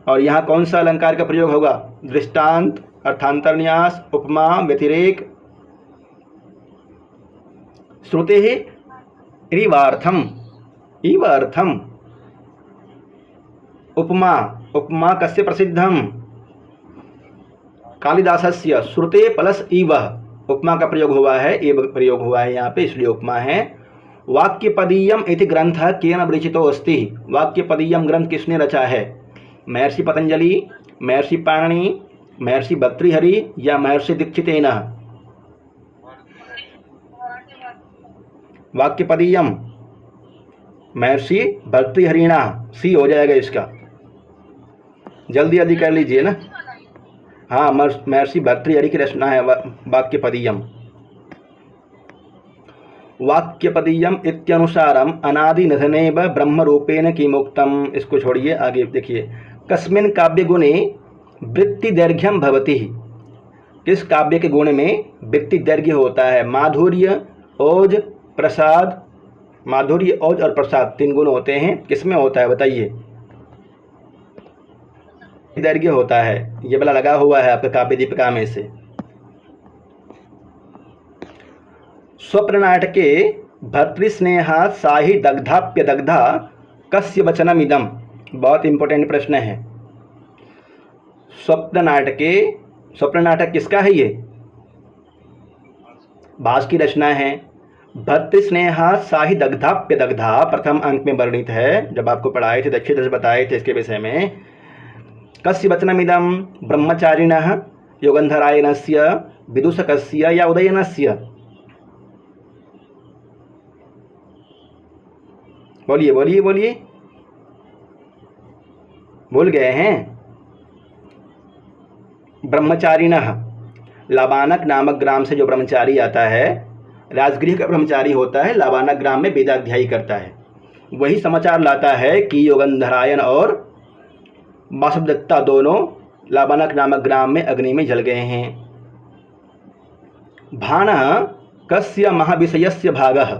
और यहाँ कौन सा अलंकार का प्रयोग होगा? दृष्टांत, अर्थांतरन्यास, उपमा, व्यतिरेक। श्रुतेः इवार्थम, इवार्थम। उपमा, उपमा कस्य प्रसिद्धम? कालिदासस्य श्रुते प्लस इव उपमा का प्रयोग हुआ है, एव प्रयोग हुआ है यहाँ पे, इसलिए उपमा है। वाक्यपदीयम इति ग्रंथ केन विरचितो अस्ति? वाक्यपदीयम ग्रंथ किसने रचा है? महर्षि पतंजलि, महर्षि पाणिनि, महर्षि भर्तृहरि या महर्षि दीक्षितेन? वाक्यपदीयम महर्षि भर्तृहरिणा, सी हो जाएगा इसका। जल्दी जल्दी कर लीजिए ना। हाँ, महर्षि भर्तृहरि की रचना है वाक्यपदीयम। वाक्यपदीयम इत्यनुसारम अनादि निधनेव ब्रह्म रूपेण किमुक्तम। इसको छोड़िए, आगे देखिए। कस्मिन् काव्य गुणे वृत्ति दैर्घ्यम भवति? किस काव्य के गुण में वृत्ति दैर्घ्य होता है? माधुर्य, ओज, प्रसाद। माधुर्य, ओज और प्रसाद 3 गुण होते हैं, किसमें होता है बताइए? दैर्घ्य होता है, ये वाला लगा हुआ है आपका काव्य दीपिका में से। स्वप्न नाटके भर्तृस्नेहा साहि दग्धाप्यदग्धा कस्य वचनम इदम? बहुत इंपॉर्टेंट प्रश्न है। स्वप्न नाटक किसका है? ये भास की रचना है। भर्तृस्नेहा साहि दग्धाप्यदग्धा प्रथम अंक में वर्णित है, जब आपको पढ़ाए थे, अच्छे तरह से बताए थे इसके विषय में। कस्य वचनमिदं? ब्रह्मचारिणः, योगंधरायणस्य, विदूषकस्य या उदयनस्य? बोलिए बोलिए बोलिए, भूल गए हैं? ब्रह्मचारिणः, लाबानक नामक ग्राम से जो ब्रह्मचारी आता है, राजगृह का ब्रह्मचारी होता है, लाबानक ग्राम में वेदाध्यायी करता है, वही समाचार लाता है कि योगंधरायण और वासुदेवदत्ता दोनों लाबानक नामक ग्राम में अग्नि में जल गए हैं। भाणः कस्य महाविषयस्य भागः?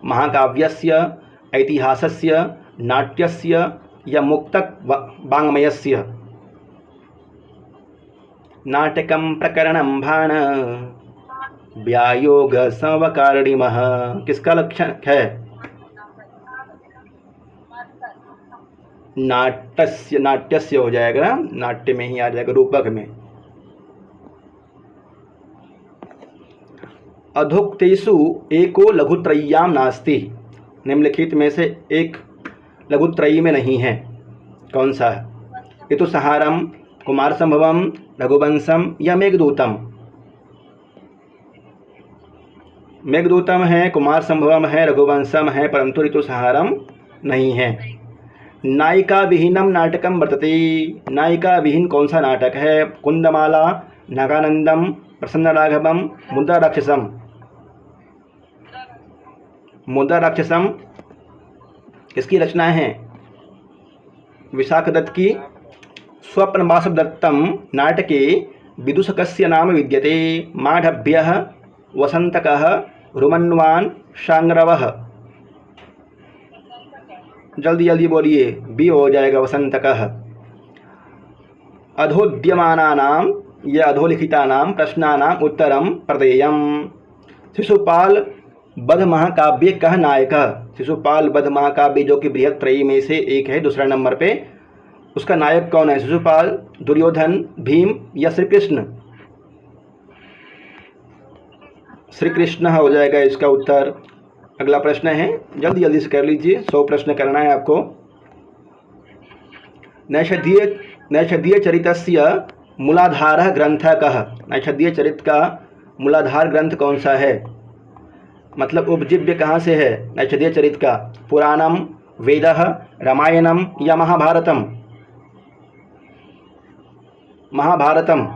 महाकाव्यस्य, ऐतिहासस्य, नाट्यस्य या मुक्तक वाङ्मयस्य? नाटकं प्रकरणं भाण व्यायोग संवकारणिमः किसका लक्षण है? नाट्यस्य हो जाएगा ना, नाट्य में ही आ जाएगा, रूपक में। अधोक्तेषु एको लघुत्रय्याम नास्ति? निम्नलिखित में से एक लघुत्रयी में नहीं है, कौन सा है? ऋतुसंहारम, कुमार संभवम, रघुवंशम या मेघदूतम? मेघदूतम है, कुमार संभवम है, रघुवंशम है, परंतु ऋतुसंहारम नहीं है। नायिका विहीनम नाटकम वर्तते? नायिका विहीन कौन सा नाटक है? कुंदमाला, नागानंदम, प्रसन्न राघवम, मुद्रा राक्षसम? मुद्रा राक्षसम किसकी रचना है? विशाख दत्त की। स्वप्न वासुदेवदत्तम नाटके विदूषकस्य नाम विद्यते। माढभ्यः, वसंतकः, रुमन्वान, शांग्रवः? जल्दी जल्दी बोलिए, बी हो जाएगा, वसंतकः। अधोद्यमानानाम या अधोलिखितानाम प्रश्नानाम उत्तरम प्रदेयम। शिशुपाल वध महाकाव्य कह नायकः? शिशुपाल वध महाकाव्य जो कि बृहत त्रयी में से एक है, दूसरा नंबर पे, उसका नायक कौन है? शिशुपाल, दुर्योधन, भीम या श्री कृष्ण? श्री कृष्ण हो जाएगा इसका उत्तर। अगला प्रश्न है, जल्दी जल्दी से कर लीजिए, 100 प्रश्न करना है आपको। नैषधीय चरितस्य मूलाधारः ग्रंथः कः? नैषधीय चरित का मूलाधार ग्रंथ कौन सा है? मतलब उपजीव्य कहाँ से है नैषधीय चरित का? पुराणम, वेदः, रामायणम या महाभारतम? महाभारतम।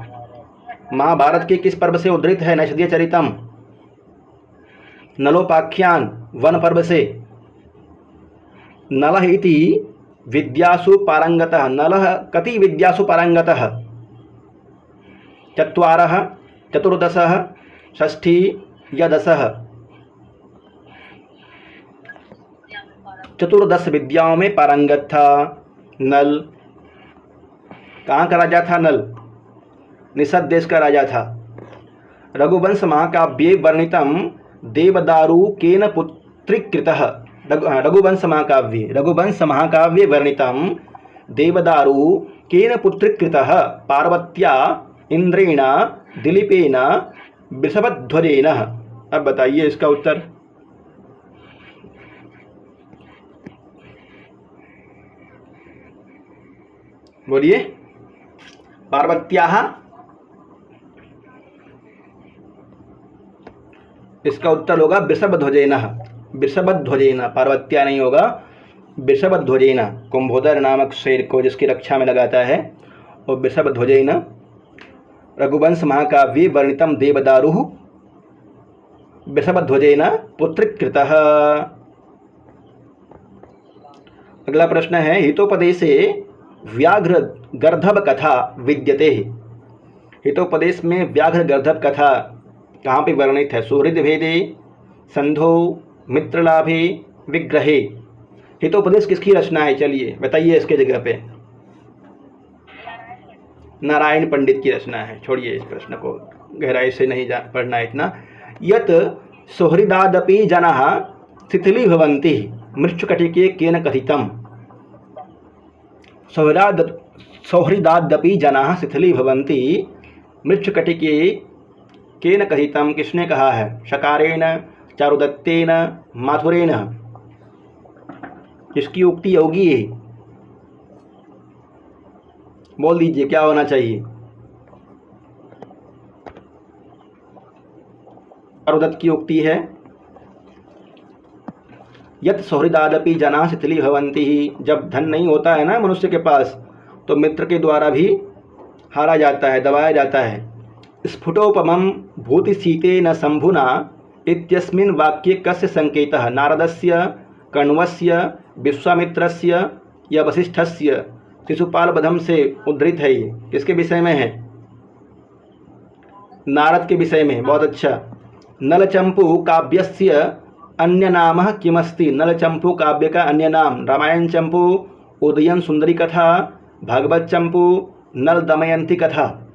महाभारत के किस पर्व से उद्धृत है नैषधीय चरितम? नलोपाख्यान वन पर्व से। नलः इति विद्यासु पारंगतः। नलः कति विद्यासु पारंगतः? 4, 14, 6 या 10? 14 विद्याओं में पारंगत था। नल कहाँ का राजा था? नल निषद देश का राजा था। रघुवंश महाकाव्ये वर्णितम देवदारु केन पुत्रीकृतः। रघुवंश महाकाव्ये वर्णितम देवदारु केन पुत्रीकृतः? पार्वत्या, इंद्रेण, दिलीपेन, वृषभध्वजेन। अब बताइए इसका उत्तर। बोलिए। पार्वत्याः, इसका उत्तर होगा वृषभध्वजेन। वृषभध्वजेन, पार्वत्या नहीं होगा, वृषभध्वजेन। कुंभोदर नामक शेर को जिसकी रक्षा में लगाता है और वृषभध्वजेन। रघुवंश महाकाव्ये वर्णितम देवदारुः वृषभध्वजेन पुत्रीकृतः। अगला प्रश्न है, हितोपदेशे व्याघ्र गर्धभ कथा विद्यते। हितोपदेश में व्याघ्र गर्धभ कथा कहाँ पे वर्णित है? सुहृद भेदे, संधो, मित्रलाभे, विग्रहे। हितोपदेश किसकी रचना है? चलिए बताइए इसके जगह पे। नारायण पंडित की रचना है। छोड़िए इस प्रश्न को, गहराई से नहीं पढ़ना है इतना। यत सुहृदादपि जनाः शिथिलीभवन्ति मृच्छकटिके केन कथितम्। सौहृदादपि जनाः शिथिलीभवन्ति मृच्छकटिके केन कथितम्। किसने कहा है? शकारेण, चारुदत्तेन, माथुरेण। किसकी उक्ति होगी ये? बोल दीजिए क्या होना चाहिए? चारुदत्त की उक्ति है। यत सौहृदादपि जनाः शिथिलीभवन्ति। जब धन नहीं होता है ना मनुष्य के पास, तो मित्र के द्वारा भी हारा जाता है, दबाया जाता है। स्फुटोपमं भूतिसीतेन शंभुना इत्यस्मिन् वाक्ये कस्य संकेतः? नारदस्य, कण्वस्य, विश्वामित्रस्य या वसिष्ठस्य? शिशुपाल वधम से उद्धृत है। ये किसके विषय में है? नारद के विषय में। बहुत अच्छा। नलचंपू काव्यस्य अन्य नाम किमस्ति? नलचंपू काव्य का अन्य नाम? रामायण चंपू, उदयन सुंदरी कथा, भागवत चंपू, नल दमयंती कथा।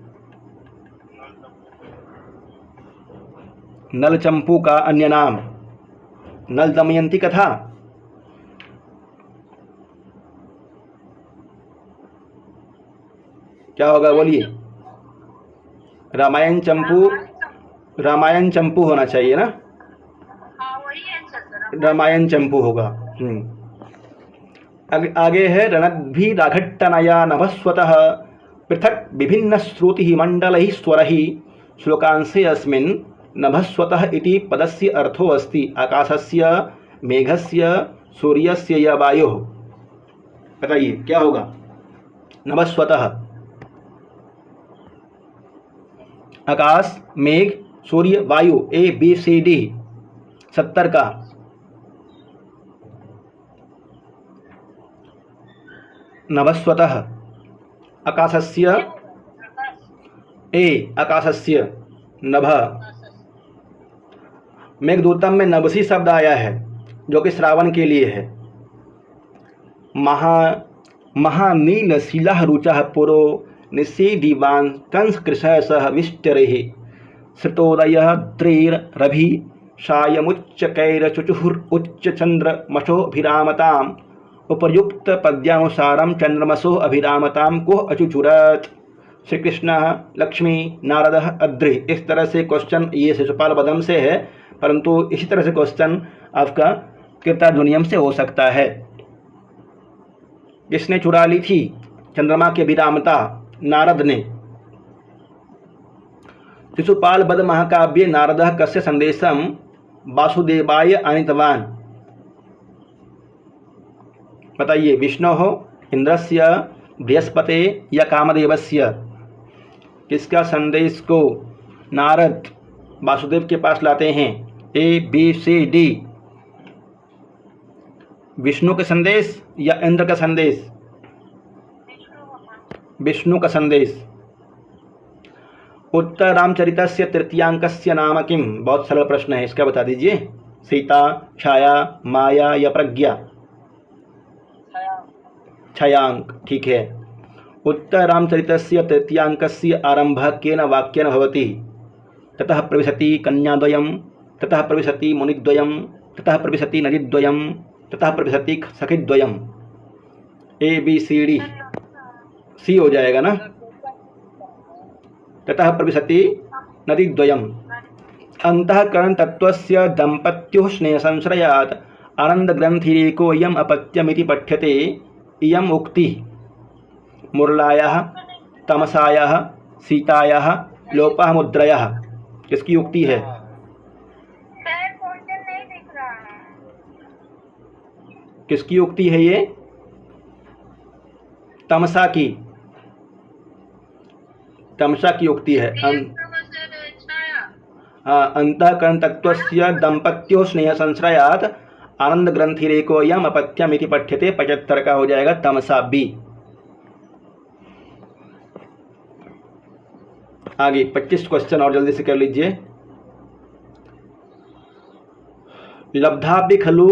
नल चंपू का अन्य नाम नल दमयंती कथा। क्या होगा बोलिए? रामायण चंपू होना चाहिए ना? रामायण चंपू होगा। आगे है, रणद्भिराघट्टनया नभस्वतः पृथक विभिन्न श्रुति मंडल स्वर श्लोकांशे अस्मिन् नभस्वतः इति पदस्य अर्थो अस्ति आकाशस्य, मेघस्य, सूर्यस्य या वायोः। बताइए क्या होगा? नभस्वतः आकाश, मेघ, सूर्य, वायु। ABCD 70 का। नभस्वतः आकाशस्य, आकाशस्य, नभ। मेघदूतम में नभसी शब्द आया है जो कि श्रावण के लिए है। महानील शिला रुचा पुरो निषेदिवान कंस कृषय सह विष्टरेः श्रुतोदय द्रैरभि सायमुच्चकैरचुचुहुर उच्च चंद्र मशोभिरामताम उपर्युक्त पद्यानुसारम चंद्रमसो अभिरामताम को अचुचुरत। श्री कृष्ण, लक्ष्मी, नारद, अद्रि। इस तरह से क्वेश्चन ये शिशुपाल वधम से है, परंतु इसी तरह से क्वेश्चन आपका कीर्ताध्वनियम से हो सकता है। किसने चुरा ली थी चंद्रमा की अभिरामता? नारद ने। शिशुपाल वध महाकाव्ये नारदः कस्य संदेशम वासुदेवाय आनीतवान्? बताइए। विष्णोः, इंद्रस्य, बृहस्पते या कामदेवस्य? किसका संदेश को नारद वासुदेव के पास लाते हैं? ABCD। विष्णु का संदेश या इंद्र का संदेश? विष्णु का संदेश। उत्तर रामचरितस्य तृतीयांकस्य नाम किम? बहुत सरल प्रश्न है, इसका बता दीजिए। सीता, छाया, माया या प्रज्ञा? छायांक, ठीक है। उत्तर रामचरितस्य तृतीयांकस्य आरंभः केन वाक्येन भवति? ततः प्रविशति कन्याद्वयं, ततः प्रविशति मुनिद्वयं, ततः प्रविशति नदीद्वयं, ततः प्रविशति सखीद्वयं। ए बी सी डी, सी हो जाएगा ना? ततः प्रविशति नदीद्वयम्। अंतःकरण तत्त्वस्य दंपत्योः स्नेहसंश्रयात् आनन्दग्रन्थिरेको इयम् अपत्यमिति पठ्यते। इयम् उक्तिः मुरलायाः, तमसायाः, सीतायाः, लोपामुद्रयाः किसकी उक्ति है? किसकी उक्ति है ये? तमसा की, तमसा की उक्ति है। अंतःकरण तत्त्वस्य दंपत्योः स्नेह संश्रयात् आनंद ग्रंथिरेको यम अपत्यम इति पठ्यते। 75 का हो जाएगा तमसा बी। आगे 25 क्वेश्चन और जल्दी से कर लीजिए। लब्धापि खलु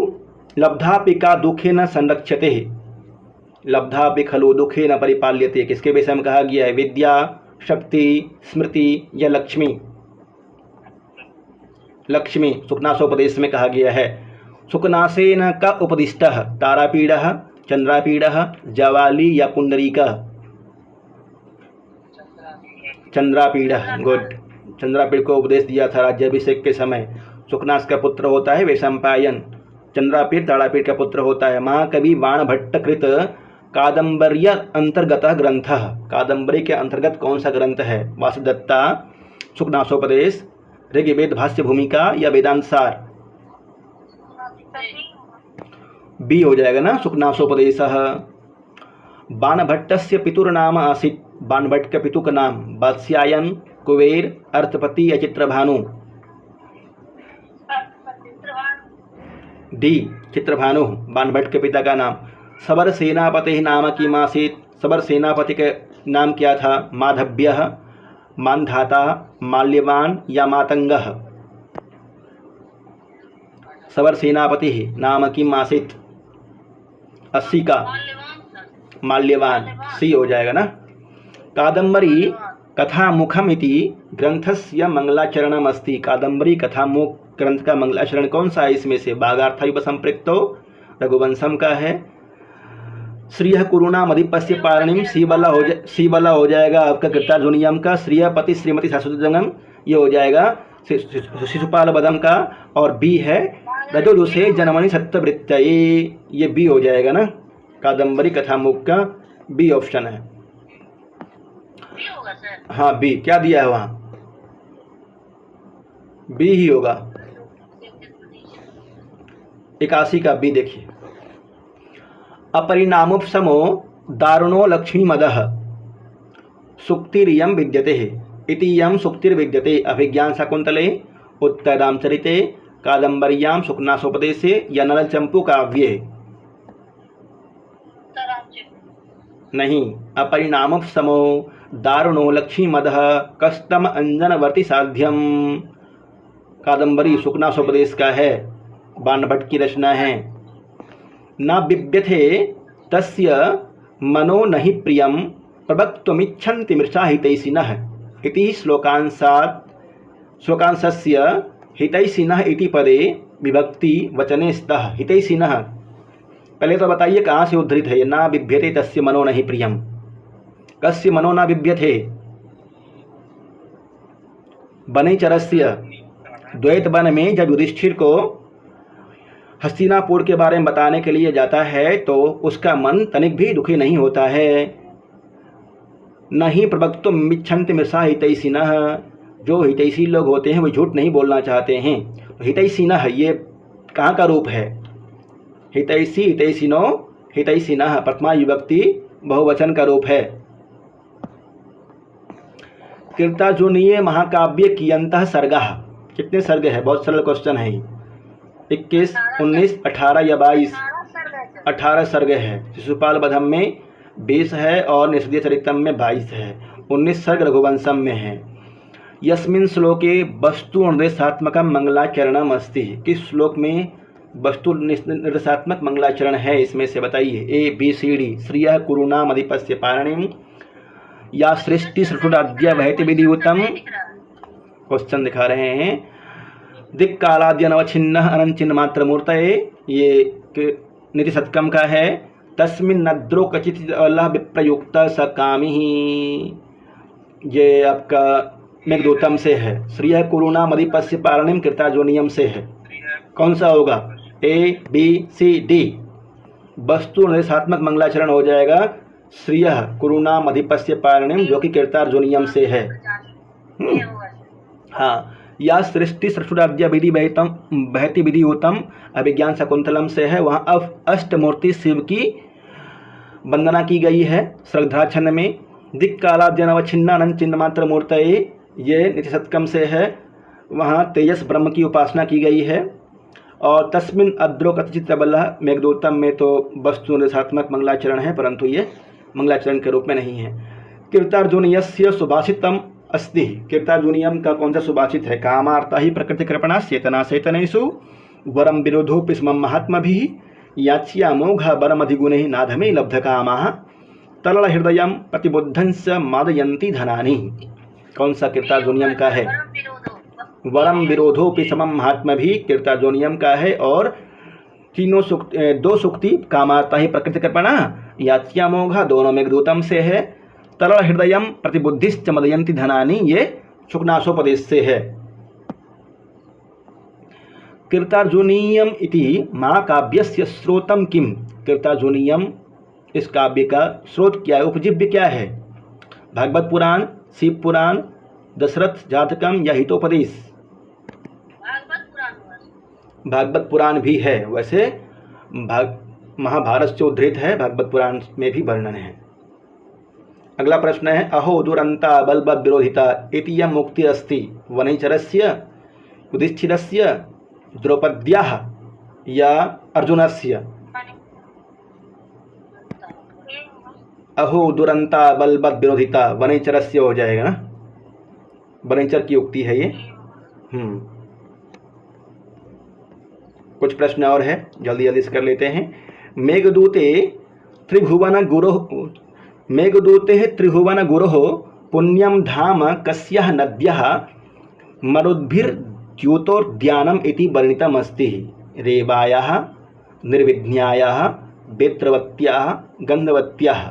लब्धापि का दुखे न संरक्षते, लब्धापि खलु दुखे न परिपाल्यते किसके विषय में कहा गया है? विद्या, शक्ति, स्मृति या लक्ष्मी? लक्ष्मी सुखनासोपदेश में कहा गया है। सुखनासेन का उपदिष्टः तारापीडः, चंद्रापीडः, जवाली या पुंडरीकः? चंद्रापीडः, गुड। चंद्रापीड़ को उपदेश दिया था राज्याभिषेक के समय। सुखनास का पुत्र होता है वैशंपायन, चंद्रापीड़ तारापीड़ का पुत्र होता है। महाकवि बाणभट्ट कृत कादंबर्य अंतर्गत ग्रंथ, कादंबरी के अंतर्गत कौन सा ग्रंथ है? वासुदत्ता, सुखनासोपदेश, ऋग्वेद भाष्य भूमिका या वेदांतसार? बी हो जाएगा ना, सुखनासोपदेश। बाणभट्टस्य पितुर्नाम आसीत्, बाणभट्ट के पितु का नाम? वात्स्यायन, कुबेर, अर्थपति या चित्रभानु? डी चित्रभानु, बाणभट्ट के पिता का नाम। सबर सेनापति नाम की मासीत, सबर सेनापति के नाम क्या था? माधव्यः, मानधाता, माल्यवान या मातंगः? सबर सेनापति नाम की मासीत 80 का माल्यवान, सी हो जाएगा ना। कादंबरी कथामुखम इति ग्रंथस्य मंगलाचरणम अस्ति, कादंबरी कथामुख ग्रंथ का मंगलाचरण कौन सा है इसमें से? बागार्थयुप संपृक्तो रघुवंशम का है। श्रीय कुरुणा मधिपस्य पारणिम, सी वाला हो जाएगा आपका कृतार्जुनियम का। श्रीयपति श्रीमती शाश्वतजंगम, ये हो जाएगा शिशुपाल बदम का। और बी है रजोजुषे जनमणि सत्यवृत्तये, ये बी हो जाएगा ना। कादंबरी कथामुख का बी ऑप्शन है। हाँ बी, क्या दिया है वहाँ? बी ही होगा। 81 का बी देखिए। अपरिणामोपशमो दारुणो लक्ष्मीमदः सुक्तिरियं विद्यते इति यं सुक्तिर्विद्यते। अभिज्ञान शाकुंतले, उत्तर रामचरिते, कादंबर्यां सुखनासोपदेशे या नलचंपू काव्ये? नहीं, अपरिणामोपशमो दारुणो लक्ष्मीमदः कष्टम अंजनवर्ती साध्यम, कादंबरी सुखनासोपदेश का है, बाणभट्ट की रचना है। न बिभ्यथे तस्य मनो नहि प्रियं प्रवक्तुमिच्छन्ति मृषाहितैषिणः इति श्लोकांशस्य हितैषिणः इति पदे विभक्ति वचने स्तः। हितैषिणः पहले तो बताइए कहाँ से उद्धृत है? न बिभ्यते तस्य मनो नहि प्रियं, कस्य मनो न बिभ्यते? वनेचरस्य द्वैत वन में जब युधिष्ठिर को हस्तिनापुर के बारे में बताने के लिए जाता है तो उसका मन तनिक भी दुखी नहीं होता है। न ही प्रवक्तुम इच्छन्ति मृषा हितैषिणः, जो हितैषी लोग होते हैं वो झूठ नहीं बोलना चाहते हैं। हितैषिणः ये कहाँ का रूप है? हितैषी, हितैषिणो, हितैषिणः प्रथमा विभक्ति बहुवचन का रूप है। कृतार्जुनीय महाकाव्य कियंतः सर्गः, कितने सर्ग है? बहुत सरल क्वेश्चन है। 21, 19, 18 या 22? 18 सर्ग है। शिशुपाल वधम में 20 है और निषदीय चरितम में 22 है। 19 सर्ग रघुवंशम में है। यस्मिन् श्लोके वस्तु निर्देशात्मकं मंगलाचरणम अस्ति। किस श्लोक में वस्तु निर्देशात्मक मंगलाचरण है इसमें से बताइए। ए बी सी डी। श्रियः कुरूणाम अधिपस्य पारणिम या सृष्टि सृष्टुराद्य वहति विधियुतम। क्वेश्चन दिखा रहे हैं। दिक् कालाद्य नवच्छिन्न अनंचिन्न मात्र मूर्तये, ये नीति शतकम का है। तस्मिन् नद्रो कचित अल्लाह विप्रयुक्त स कामी, ये आपका मेघदूतम से है। श्रियः कुरूणाम अधिपस्य पारणिम कृतार्जुनीयम से है। कौन सा होगा? A B C D. वस्तु निर्देशात्मक मंगलाचरण हो जाएगा श्रियः कुरूणाम अधिपस्य पारणिम, जो कि कृतार्जुनीयम से है। हाँ। या सृष्टि सृष्टुराद्य विधि बहति विधियुतम अभिज्ञान शकुंतलम से है। वहाँ अष्टमूर्ति शिव की वंदना की गई है श्रद्धाछन्न में। दिक् कालाद्य नवच्छिन्न अनंत चिन्ह मात्र मूर्तये, ये नीति शतकम से है। वहाँ तेजस ब्रह्म की उपासना की गई है। और तस्मिन् अद्रो कथित बल्लह, मेघदूतम में तो वस्तु निर्देशात्मक मंगलाचरण है, परंतु ये मंगलाचरण के रूप में नहीं है। कृतार्जुनीयस्य सुभाषितम अस्ति। कृतार्जुनीयम का कौन सा सुभाषित है? कामार्ता ही प्रकृति कृपणा चेतना चेतनेषु वरम विरोधोपि स्मम महात्मभिः याच्यामोघ वरम अधिगुणे नाधमे लब्ध कामाः तरल हृदयम प्रतिबुद्धंस मादयन्ति धनानि। कौन सा कृतार्जुनीयम का है? वरम विरोधोपि समम महात्मभिः कृतार्जुनीयम का है। और तीनों दो सुक्ति कामार्ता ही प्रकृति कृपणा याच्यामोघ दोनों मेघदूतम से है। तरल हृदयम प्रतिबुद्धिश्च मदयन्ति धनानि, ये शुकनासोपदेश से है। कृतार्जुनीयम इति महाकाव्यस्य स्रोतम किम। कृतार्जुनीयम इस काव्य का स्रोत क्या है, उपजीव्य क्या है? भागवत पुराण, शिव पुराण, दशरथ जातकम या हितोपदेश? भागवत पुराण भी है। वैसे महाभारत से उद्धृत है, भागवत पुराण में भी वर्णन है। अगला प्रश्न है। अहो दुरंता बलवद विरोधिता इति यम मुक्ति अस्ति वनैचरस्य युधिष्ठिरस्य द्रौपद्याः या अर्जुनस्य। अहो दुरंता बलवद विरोधिता वनैचरस्य हो जाएगा ना, वनैचर की उक्ति है ये। कुछ प्रश्न और है, जल्दी जल्दी से कर लेते हैं। मेघदूते त्रिभुवन गुरोः पुण्यम धाम कस्याः नद्यः मरुद्भिर्द्यूतोद्यानम इति वर्णितमस्ति। रेवायाः निर्विघ्नायाः वेत्रवत्याः गंधवत्याः।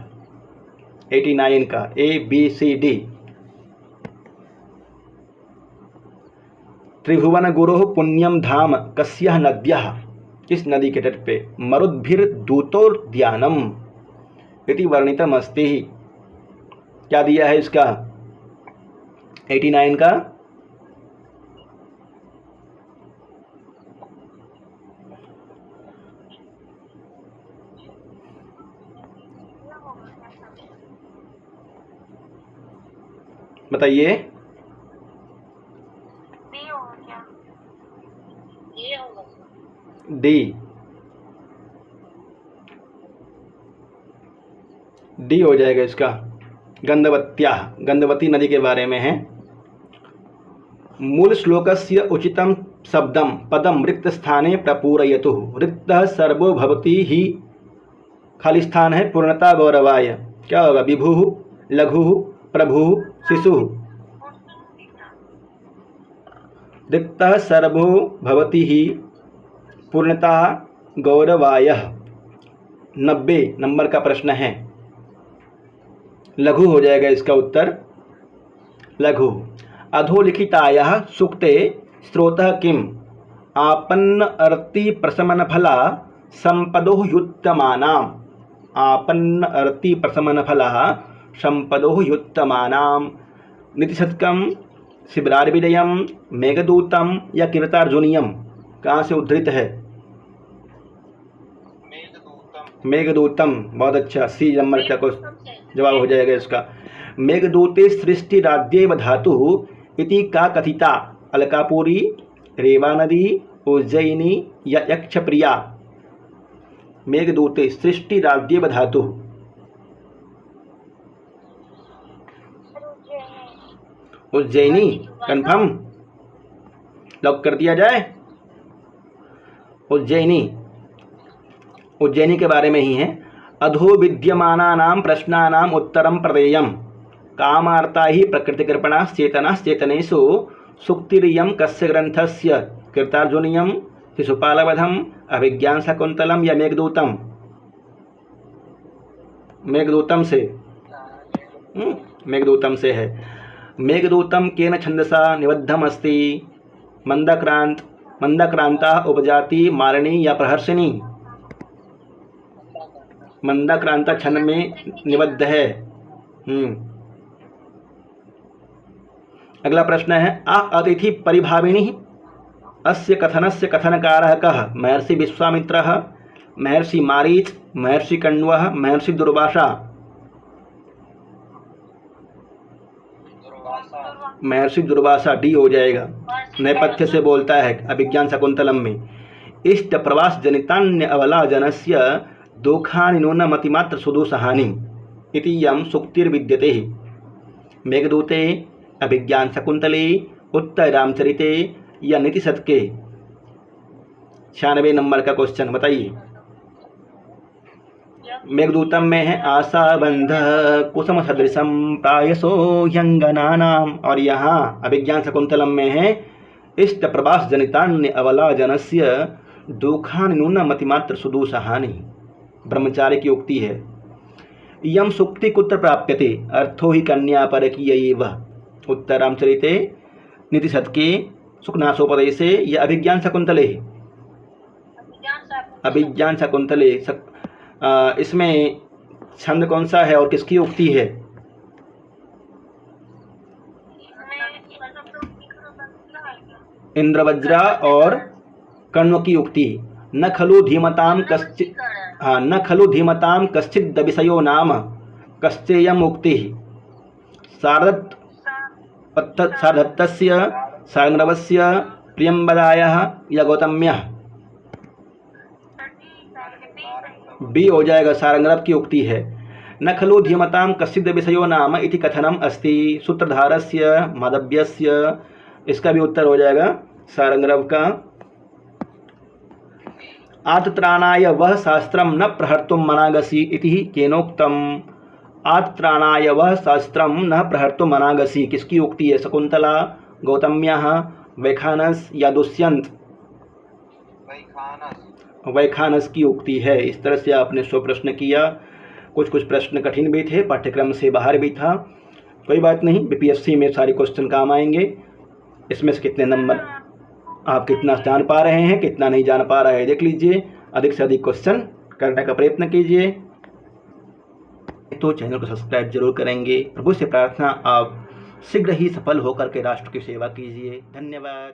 89 का ए बी सी डी। त्रिभुवन गुरोः पुण्यम धाम कस्याः नद्यः, किस नदी के तट पे? मरुद्भिर्द्यूतोद्यानम इति वर्णितम अस्ति। क्या दिया है इसका? 89 का बताइए। डी हो जाएगा इसका। गंधवत्या, गंधवती नदी के बारे में है। मूल श्लोकस्य उचितम शब्दम पदम रिक्त स्थाने प्रपूरयतु। रिक्तः सर्वो भवति ही, खाली स्थान है पूर्णता गौरवाय। क्या होगा? विभुः, लघुः, प्रभुः, शिशुः। रिक्तः सर्वो भवति ही पूर्णता गौरवाय। 90 नंबर का प्रश्न है। लघु हो जाएगा इसका उत्तर। लघु। अधोलिखितायाः सूक्ते स्रोतः किम? आपन्न अर्ति प्रशमन फला संपदो युत्तमानाम। आपन्न अर्ति प्रशमन फला संपदो युत्तमानाम। नीति शतकम, शिवरार विजयम, मेघदूतम या कृतार्जुनीयम? कहाँ से उद्धृत है? मेघदूतम। बहुत अच्छा, सी नंबर का जवाब हो जाएगा इसका। मेघदूते सृष्टिराद्यैव धातुः इति का कथिता? अलकापुरी, रेवा नदी, उज्जयिनी या यक्षप्रिया? मेघदूते सृष्टिराद्येव धातुः। उज्जैनी कंफर्म लॉक कर दिया जाए। उज्जैनी, उज्जैनी के बारे में ही है। अधो विद्यमानानां प्रश्नानां उत्तरं प्रदेयम् कामार्ता ही प्रकृतिकृपणाश्चेतनाश्चेतनेषु सुक्तिरियं कस्य ग्रंथस्य कृतार्जुनीयं शिशुपालवधम् अभिज्ञानशाकुन्तलं या मेघदूतम। मेघदूतम से मेघदूतम से है। मेघदूतम केन छंदसा निबद्धम अस्ति। मंदक्रांता उपजाति मालिनी या प्रहर्षिणी। मंदक्रांता छंद में निबद्ध है। अगला प्रश्न है आ अतिथि परिभाविनी अस्य कथनस्य कथनकारः कः। महर्षि विश्वामित्रः, महर्षि मारीच, महर्षि कण्वः, महर्षि दुर्वासा। महर्षि दुर्वासा डी हो जाएगा। नेपथ्य से बोलता है अभिज्ञान शाकुंतलम में। इष्ट प्रवास जनितान्य अवला जनस्य दुखानि नूनमतिमात्र सुदुसहानि इति यं सुक्तिर्विद्यते। मेघदूते, अभिज्ञान शाकुंतले, उत्तर रामचरिते या नीति शतके। 96 नंबर का क्वेश्चन बताइए। मेघदूतम में है आशा बंध कुसुम सदृशम प्रायसो ह्यंगनानाम, और यहाँ अभिज्ञान शाकुंतलम में है इष्ट प्रवास जनितान्य अवला जनस्य दुखानि नूनमतिमात्र सुदुसहानि। ब्रह्मचारी की उक्ति है। यम सुक्ति कुत्र प्राप्यते अर्थो ही कन्या परकीयैव। उत्तर रामचरिते, नीति शतके, सुखनासोपदेशे या अभिज्ञान शाकुंतले। अभिज्ञान शाकुंतले। इसमें छंद कौन सा है और किसकी उक्ति है? इंद्रवज्रा और कण्व की उक्ति। न खलु धीमताम कश्चित्, हाँ, न खलु धीमताम कश्चिद् विषयो नाम कश्चेयम उक्ति। सारदत्तस्य सारंगरवस्य प्रियंवदायः या गौतम्यः। बी हो जाएगा, सारंगरव की उक्ति है। न खलु धीमतां कश्चिद् विषयो नाम इति कथनम अस्ति सूत्रधारस्य माधव्यस्य। इसका भी उत्तर हो जाएगा सारंगरव का। आतत्राणाय वह शास्त्रम न प्रहर्तुम मनागसी इति केनोक्तम। आतत्राणाय वह शास्त्रम न प्रहर्तुम मनागसी किसकी उक्ति है? शकुंतला, गौतम्यः, वैखानस या दुष्यंत। वैखानस की उक्ति है। इस तरह से आपने 100 प्रश्न किया। कुछ प्रश्न कठिन भी थे, पाठ्यक्रम से बाहर भी था। कोई बात नहीं, बीपीएससी में सारे क्वेश्चन काम आएंगे। इसमें से कितने नंबर आप कितना जान पा रहे हैं, कितना नहीं जान पा रहे हैं, देख लीजिए। अधिक से अधिक क्वेश्चन करने का प्रयत्न कीजिए। तो चैनल को सब्सक्राइब जरूर करेंगे। प्रभु से प्रार्थना आप शीघ्र ही सफल होकर के राष्ट्र की सेवा कीजिए। धन्यवाद।